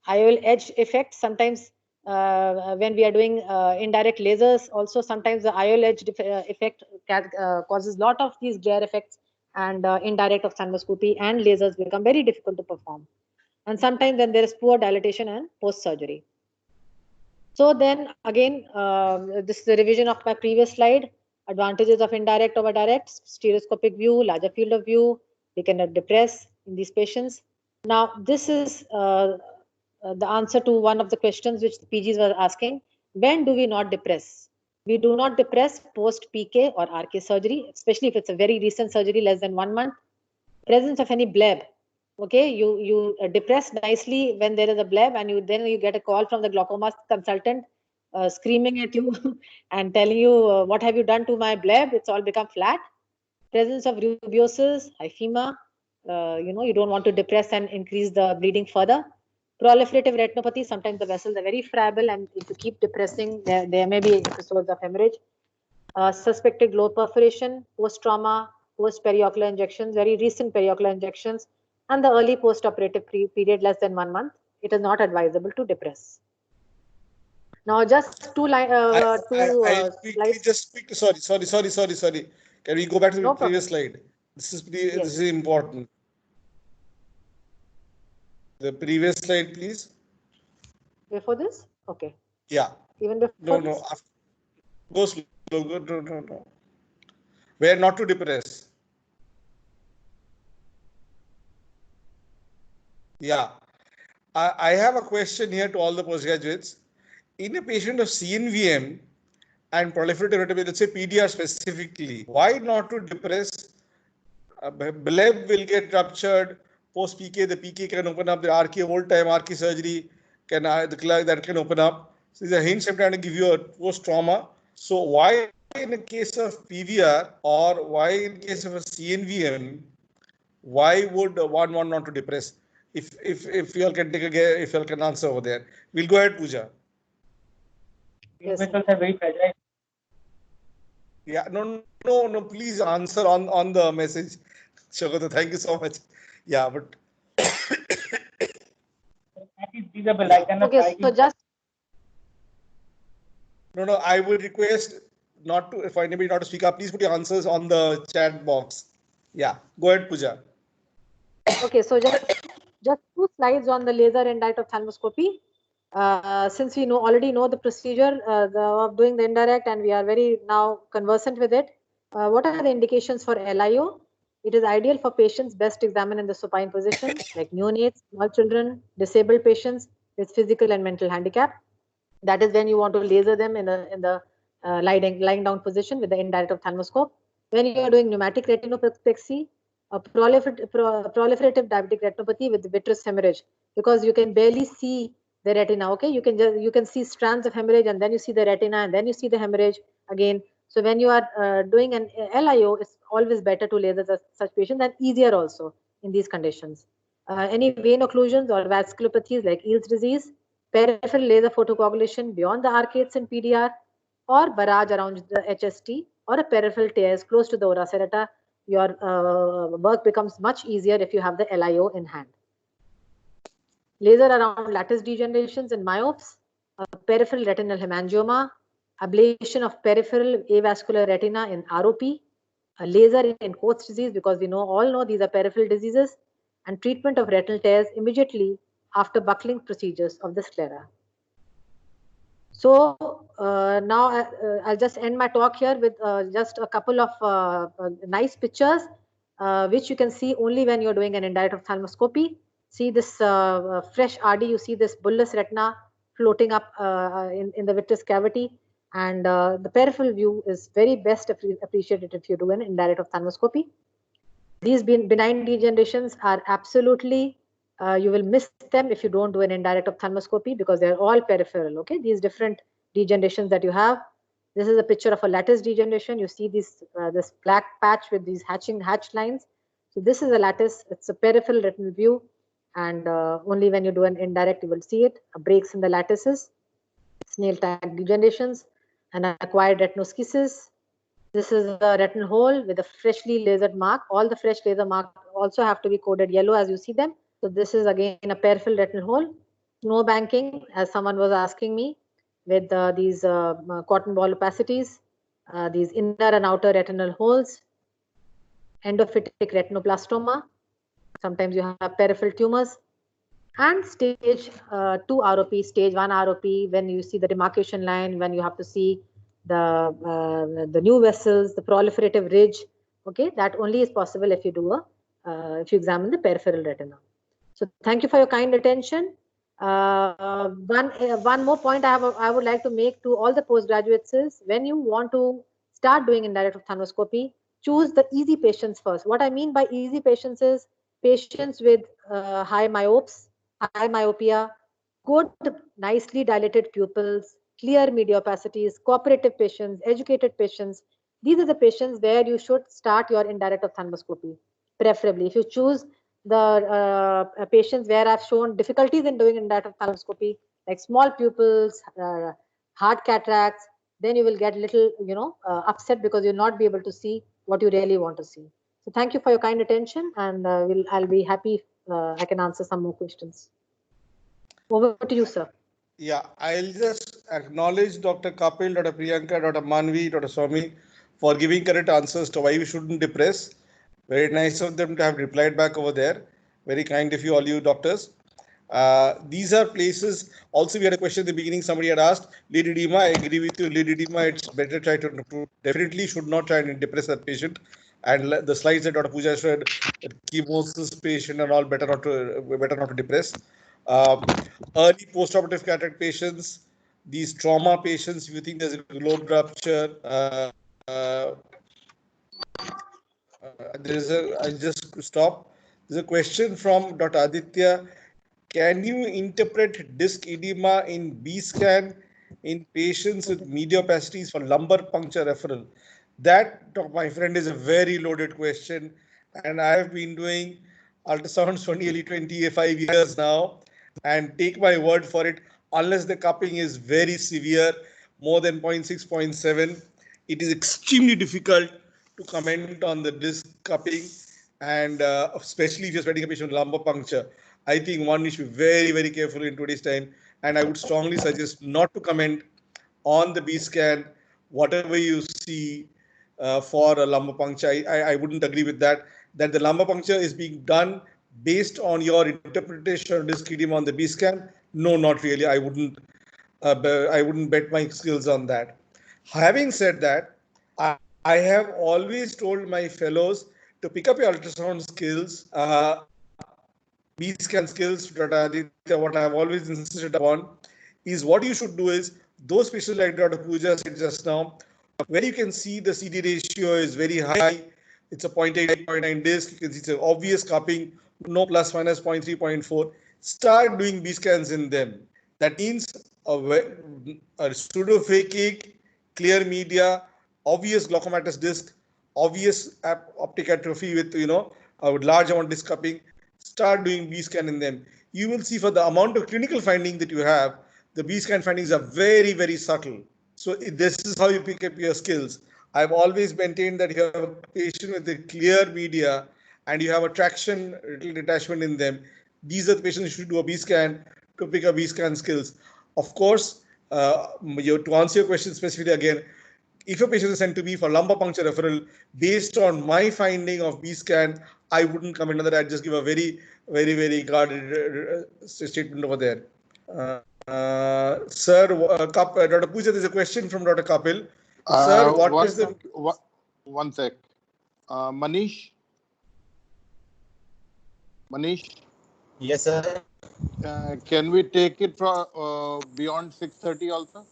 IOL edge effect, sometimes when we are doing indirect lasers, also sometimes the IOL edge effect causes a lot of these glare effects, and indirect ophthalmoscopy and lasers become very difficult to perform. And sometimes then there is poor dilatation and post-surgery. So then again, this is a revision of my previous slide. Advantages of indirect over direct, stereoscopic view, larger field of view, we cannot depress in these patients. Now, this is the answer to one of the questions which the PGs were asking. When do we not depress? We do not depress post PK or RK surgery, especially if it's a very recent surgery, less than 1 month. Presence of any bleb. Okay, you depress nicely when there is a bleb, and then you get a call from the glaucoma consultant screaming at you and telling you, what have you done to my bleb? It's all become flat. Presence of rubeosis, hyphema, you don't want to depress and increase the bleeding further. Proliferative retinopathy, sometimes the vessels are very friable, and if you keep depressing, there may be episodes of hemorrhage. Suspected glow perforation, post-trauma, post-periocular injections, very recent periocular injections, and the early post-operative period less than 1 month, it is not advisable to depress. Now, just two slides. Just speak. Sorry. Can we go back to the previous slide? This is important. The previous slide, please. Before this? Okay. Yeah. Even before this? Go slow. No. Where not to depress. Yeah. I have a question here to all the postgraduates. In a patient of CNVM and proliferative retinopathy, let's say PDR specifically, why not to depress? Bleb will get ruptured. Post PK, the PK can open up. The RK old time RK surgery that can open up. So these are hints I'm trying to give you a post trauma. So why in a case of PVR or why in case of a CNVM, why would one want not to depress? If you all can if you all can answer over there, we'll go ahead, Pooja. Yes. Vessels are very fragile. Yeah, no. Please answer on the message, Shagota. Thank you so much. Yeah, but okay, so just no. I would request not to, for anybody not to speak up. Please put your answers on the chat box. Yeah, go ahead, Pooja. Okay, so just 2 slides on the laser indirect ophthalmoscopy. Since we already know the procedure of doing the indirect, and we are very now conversant with it, what are the indications for LIO? It is ideal for patients best examined in the supine position, like neonates, small children, disabled patients with physical and mental handicap. That is when you want to laser them in the lying down position with the indirect ophthalmoscope. When you are doing pneumatic retinopexy, a proliferative diabetic retinopathy with vitreous hemorrhage, because you can barely see the retina. Okay, you can see strands of hemorrhage, and then you see the retina, and then you see the hemorrhage again. So when you are doing an LIO, it's always better to laser such patients, and easier also in these conditions. Any vein occlusions or vasculopathies like Eales disease, peripheral laser photocoagulation beyond the arcades in PDR, or barrage around the HST, or a peripheral tears close to the ora serrata, your work becomes much easier if you have the LIO in hand. Laser around lattice degenerations in myopes, peripheral retinal hemangioma, ablation of peripheral avascular retina in ROP, a laser in Coats disease, because we all know these are peripheral diseases, and treatment of retinal tears immediately after buckling procedures of the sclera. So now I'll just end my talk here with just a couple of nice pictures, which you can see only when you're doing an indirect ophthalmoscopy. See this fresh RD, you see this bullous retina floating up in the vitreous cavity, and the peripheral view is very best appreciated if you do an indirect ophthalmoscopy. These benign degenerations are absolutely, you will miss them if you don't do an indirect ophthalmoscopy, because they're all peripheral. Okay, these different degenerations that you have. This is a picture of a lattice degeneration. You see this black patch with these hatched lines. So this is a lattice. It's a peripheral retinal view, and only when you do an indirect you will see it. Breaks in the lattices, snail-type degenerations, and acquired retinoschisis. This is a retinal hole with a freshly lasered mark. All the fresh laser mark also have to be coded yellow as you see them. So this is again a peripheral retinal hole. Snow banking, as someone was asking me, with these cotton ball opacities, these inner and outer retinal holes, endophytic retinoblastoma. Sometimes you have peripheral tumors. And stage 2 ROP, stage 1 ROP, when you see the demarcation line, when you have to see the new vessels, the proliferative ridge, okay, that only is possible if you do if you examine the peripheral retina. So thank you for your kind attention. One more point I would like to make to all the postgraduates is, when you want to start doing indirect ophthalmoscopy, choose the easy patients first. What I mean by easy patients is patients with high myopia, good, nicely dilated pupils, clear media opacities, cooperative patients, educated patients. These are the patients where you should start your indirect ophthalmoscopy, preferably. If you choose the patients where I've shown difficulties in doing indirect ophthalmoscopy, like small pupils, hard cataracts, then you will get little, upset because you'll not be able to see what you really want to see. So thank you for your kind attention, and I'll be happy I can answer some more questions. Over to you, sir. Yeah, I'll just acknowledge Dr. Kapil, Dr. Priyanka, Dr. Manvi, Dr. Swami for giving correct answers to why we shouldn't depress. Very nice of them to have replied back over there. Very kind of you, all you doctors. These are places. Also, we had a question at the beginning. Somebody had asked lid edema. I agree with you. Lid edema, it's better try to definitely should not try and depress that patient. And the slides that Dr. Pooja showed, chemosis patient and all, better not to depress. Early postoperative cataract patients, these trauma patients, if you think there's a globe rupture, I'll just stop. There's a question from Dr. Aditya. Can you interpret disc edema in B-scan in patients with media opacities for lumbar puncture referral? That, my friend, is a very loaded question. And I have been doing ultrasounds for nearly 25 years now. And take my word for it, unless the cupping is very severe, more than 0.6, 0.7, it is extremely difficult to comment on the disc cupping, and especially if you're spreading a patient with lumbar puncture. I think one should be very, very careful in today's time, and I would strongly suggest not to comment on the B scan, whatever you see for a lumbar puncture. I wouldn't agree with that. That the lumbar puncture is being done based on your interpretation of disc edema on the B scan. No, not really. I wouldn't bet my skills on that. Having said that, I have always told my fellows to pick up your ultrasound skills, B-scan skills, what I have always insisted upon is what you should do is those patients like Dr. Pooja said just now, where you can see the CD ratio is very high, it's a 0.8, 0.9 disc, you can see it's an obvious cupping, no plus minus 0.3, 0.4, start doing B-scans in them. That means a pseudophakic, clear media, obvious glaucomatous disc, obvious optic atrophy with, a large amount of disc cupping, start doing B-scan in them. You will see for the amount of clinical finding that you have, the B-scan findings are very, very subtle. So this is how you pick up your skills. I've always maintained that you have a patient with a clear media and you have a traction detachment in them. These are the patients you should do a B-scan to pick up B-scan skills. Of course, to answer your question specifically again, if a patient is sent to me for lumbar puncture referral, based on my finding of B-scan, I wouldn't comment on that. I'd just give a very, very, very guarded statement over there. Sir, Dr. Pooja, there's a question from Dr. Kapil. Sir, what is the... One sec. Manish? Manish? Yes, sir. Can we take it from beyond 6:30 also?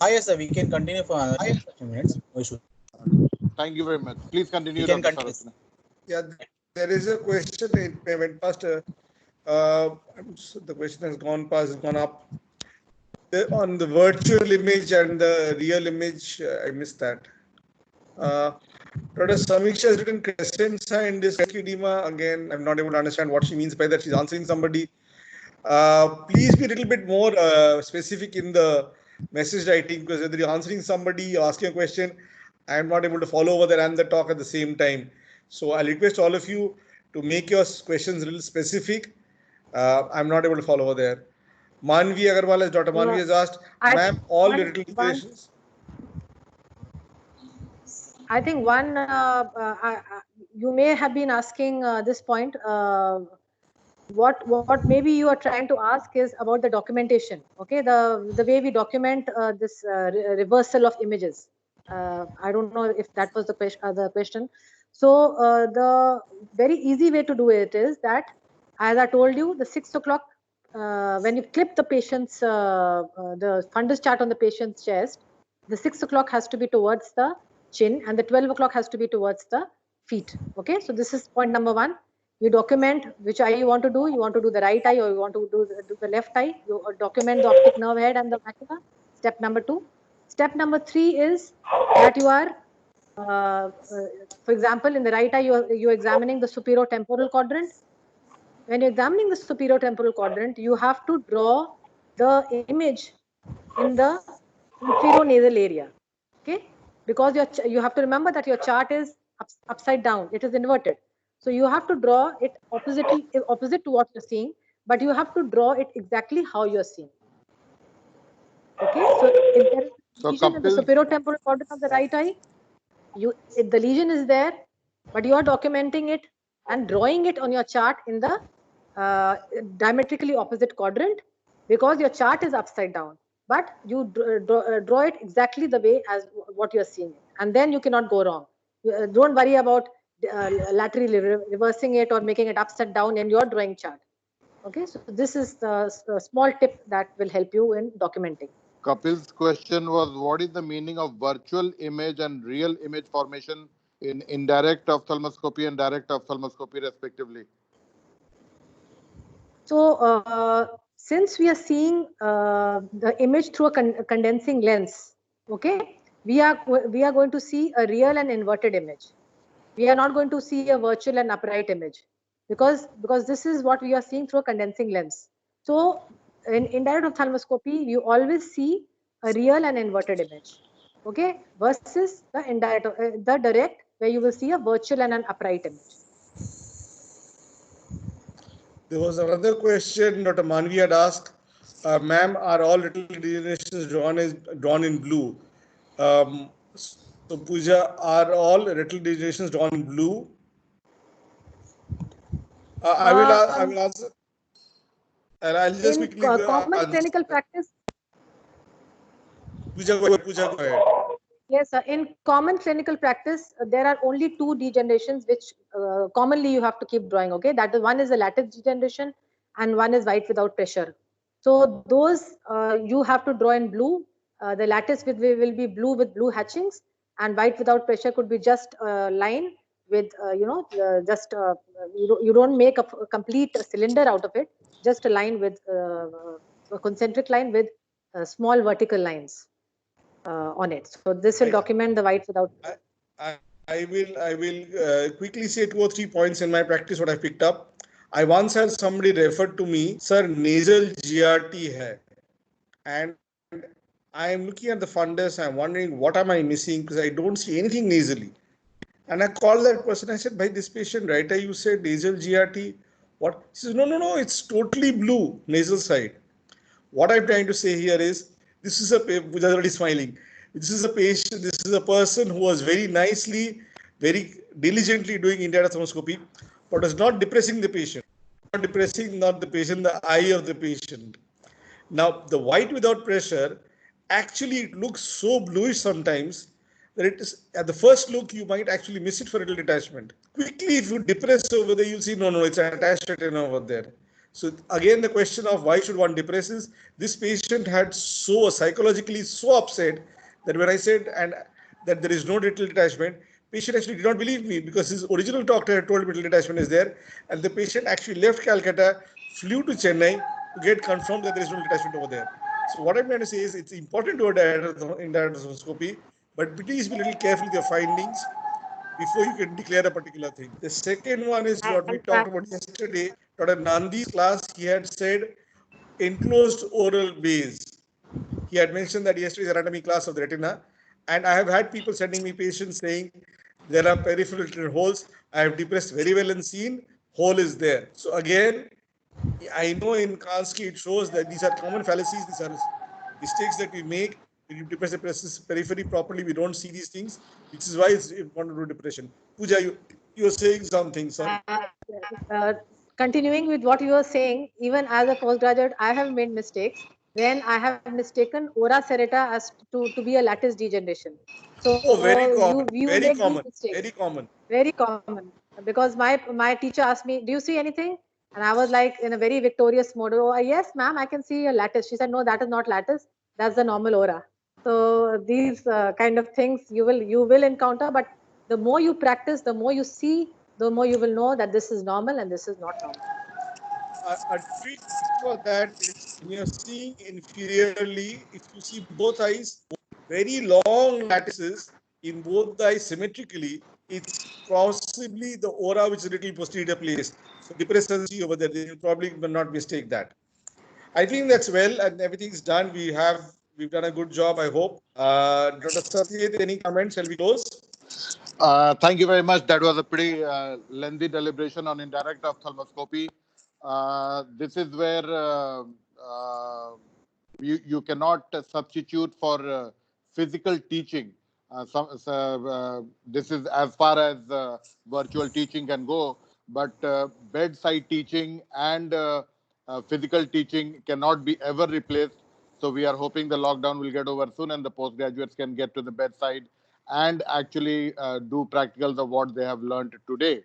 Yes, sir. We can continue for another 15 minutes. No issue. Thank you very much. Please continue. We can Dr. continue. Sarojana. Yeah, there is a question. It went past. The question has gone past, has gone up. On the virtual image and the real image, I missed that. Dr. Samiksha has written crescent sign dyslipidema. Again, I'm not able to understand what she means by that. She's answering somebody. Please be a little bit more specific in the message writing, because whether you're answering somebody, you're asking a question, I'm not able to follow over there and the talk at the same time. So I'll request all of you to make your questions a little specific. I'm not able to follow over there. Manvi Agarwal, as Dr. Manvi has asked, ma'am, all the written declarations. I think you may have been asking this point. What maybe you are trying to ask is about the documentation. Okay, the way we document this reversal of images. I don't know if that was the question. So the very easy way to do it is that, as I told you, the 6 o'clock when you clip the patient's the fundus chart on the patient's chest, the 6 o'clock has to be towards the chin and the 12 o'clock has to be towards the feet. Okay, so this is point number 1. You document which eye you want to do. You want to do the right eye or you want to do the left eye. You document the optic nerve head and the macula. Step number 2. Step number 3 is that you are, for example, in the right eye, you're examining the superior temporal quadrant. When you're examining the superior temporal quadrant, you have to draw the image in the inferior nasal area. Okay, because you have to remember that your chart is upside down. It is inverted. So you have to draw it opposite to what you're seeing, but you have to draw it exactly how you're seeing. Okay, so if there is a lesion in the superior temporal quadrant of the right eye, the lesion is there, but you are documenting it and drawing it on your chart in the diametrically opposite quadrant, because your chart is upside down, but you draw it exactly the way as what you're seeing it, and then you cannot go wrong. Don't worry about laterally reversing it or making it upside down in your drawing chart. Okay, so this is the small tip that will help you in documenting. Kapil's question was, what is the meaning of virtual image and real image formation in indirect ophthalmoscopy and direct ophthalmoscopy respectively? So since we are seeing the image through a condensing lens, okay, we are going to see a real and inverted image. We are not going to see a virtual and upright image, because this is what we are seeing through a condensing lens. So in indirect ophthalmoscopy, you always see a real and inverted image, okay, versus the indirect, the direct, where you will see a virtual and an upright image. There was another question Dr. Manvi had asked. Ma'am, are all little degenerations drawn in blue? So Pooja, are all little degenerations drawn in blue? I will answer. And I'll just quickly common clinical practice. Pooja, go ahead. Yes, sir. In common clinical practice, there are only 2 degenerations which commonly you have to keep drawing. Okay, that is, one is the lattice degeneration and one is white without pressure. So those you have to draw in blue. The lattice will be blue with blue hatchings, and white without pressure could be just a line with you don't make a complete cylinder out of it, just a line with a concentric line with small vertical lines on it. So this will document the white without. I will quickly say 2 or 3 points in my practice what I picked up. I once had somebody referred to me, sir, nasal GRT hai, and I am looking at the fundus. I'm wondering what am I missing, because I don't see anything nasally. And I called that person. I said, "By this patient, right? You said nasal GRT. What?" He says, "No. It's totally blue nasal side." What I'm trying to say here is, this is Pooja is already smiling. This is a patient. This is a person who was very nicely, very diligently doing indirect ophthalmoscopy, but was not depressing the patient. Not the patient, the eye of the patient. Now, the white without pressure, actually it looks so bluish sometimes that it is, at the first look, you might actually miss it for retinal detachment. Quickly, if you depress over there, you'll see, no, it's attached retina over there. So again, the question of why should one depress is, this patient had so psychologically so upset that when I said that there is no retinal detachment, patient actually did not believe me, because his original doctor had told him retinal detachment is there, and the patient actually left Calcutta, flew to Chennai to get confirmed that there is no detachment over there. So what I'm trying to say is, it's important to indirect ophthalmoscopy, but please be a little careful with your findings. before you can declare a particular thing. The second one is what we talked about yesterday. Dr. Nandi's class, he had said enclosed oral base. He had mentioned that yesterday's anatomy class of the retina. And I have had people sending me patients saying there are peripheral retinal holes. I have depressed very well and seen hole is there. So again, I know in Kansky it shows that these are common fallacies. These are mistakes that we make. When you depress the periphery properly, we don't see these things, which is why it's important to do depression. Pooja, you were saying something, sir. Continuing with what you were saying, even as a postgraduate, I have made mistakes when I have mistaken ora serrata as to be a lattice degeneration. So very common, you very make common, these mistakes. very common. Very common. Because my teacher asked me, do you see anything? And I was like in a very victorious mode. Oh, yes, ma'am, I can see a lattice. She said, no, that is not lattice. That's the normal aura. So these kind of things you will encounter, but the more you practice, the more you see, the more you will know that this is normal and this is not normal. A trick for that is when you're seeing inferiorly, if you see both eyes, very long lattices in both the eyes symmetrically, it's possibly the aura which is a little posterior placed. So depression over there, you probably will not mistake that. I think that's well, and everything's done. We've done a good job, I hope. Dr. Satyajit, any comments? Shall we close? Thank you very much. That was a pretty lengthy deliberation on indirect ophthalmoscopy. This is where you cannot substitute for physical teaching. This is as far as virtual teaching can go, but bedside teaching and physical teaching cannot be ever replaced. So we are hoping the lockdown will get over soon and the postgraduates can get to the bedside and actually do practicals of what they have learned today.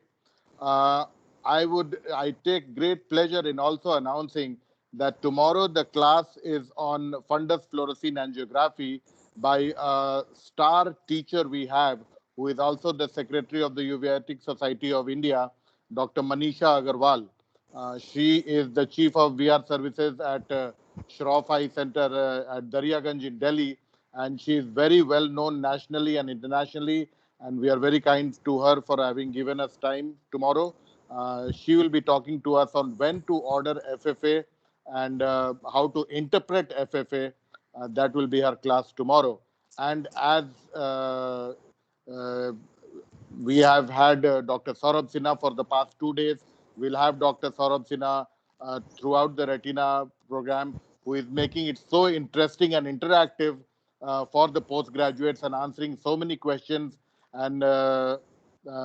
I take great pleasure in also announcing that tomorrow the class is on fundus fluorescein angiography by a star teacher we have, who is also the secretary of the Uveitic Society of India, Dr. Manisha Agarwal. She is the chief of VR services at Shroff Eye Center at Daryaganj in Delhi, and she is very well known nationally and internationally, and we are very kind to her for having given us time tomorrow. She will be talking to us on when to order FFA and how to interpret FFA. That will be her class tomorrow. And as we have had Dr. Saurabh Sinha for the past 2 days, we'll have Dr. Saurabh Sinha throughout the retina program, who is making it so interesting and interactive for the postgraduates and answering so many questions and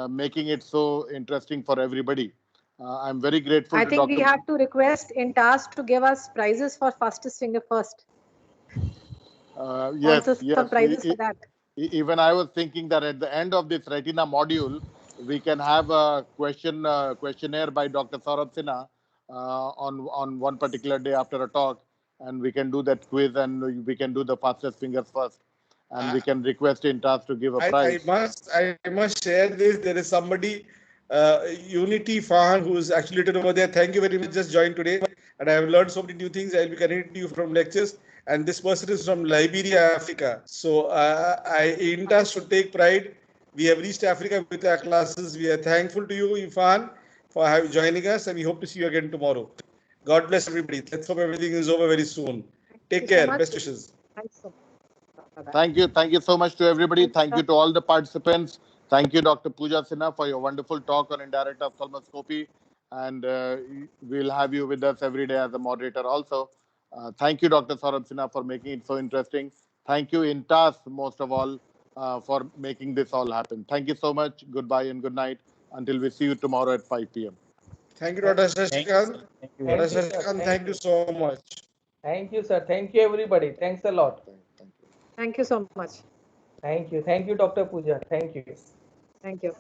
making it so interesting for everybody. I'm very grateful I to think Dr. we have to request INTAS to give us prizes for fastest finger first. Yes, some prizes for that. Even I was thinking that at the end of this retina module, we can have a questionnaire by Dr. Saurabh Sinha on one particular day after a talk, and we can do that quiz and we can do the fastest fingers first, and we can request INTAS to give a prize. I must share this. There is somebody, Unity Fahan, who is actually written over there. Thank you very much. Just joined today, and I have learned so many new things. I'll be connecting to you from lectures. And this person is from Liberia, Africa. So INTAS should take pride. We have reached Africa with our classes. We are thankful to you, Ifan, for joining us, and we hope to see you again tomorrow. God bless everybody. Let's hope everything is over very soon. Take care. Best wishes. Thanks so much. Thank you. Thank you so much to everybody. Thank you to all the participants. Thank you, Dr. Pooja Sinha, for your wonderful talk on indirect ophthalmoscopy. And we'll have you with us every day as a moderator also. Thank you, Dr. Saurabh Sinha, for making it so interesting. Thank you, INTAS, most of all, for making this all happen. Thank you so much. Goodbye and good night until we see you tomorrow at 5 p.m. Thank you, Dr. Shashikant. Dr. Shashikant, thank you so much. Thank you, sir. Thank you, everybody. Thanks a lot. Thank you so much. Thank you. Thank you, Dr. Pooja. Thank you. Thank you.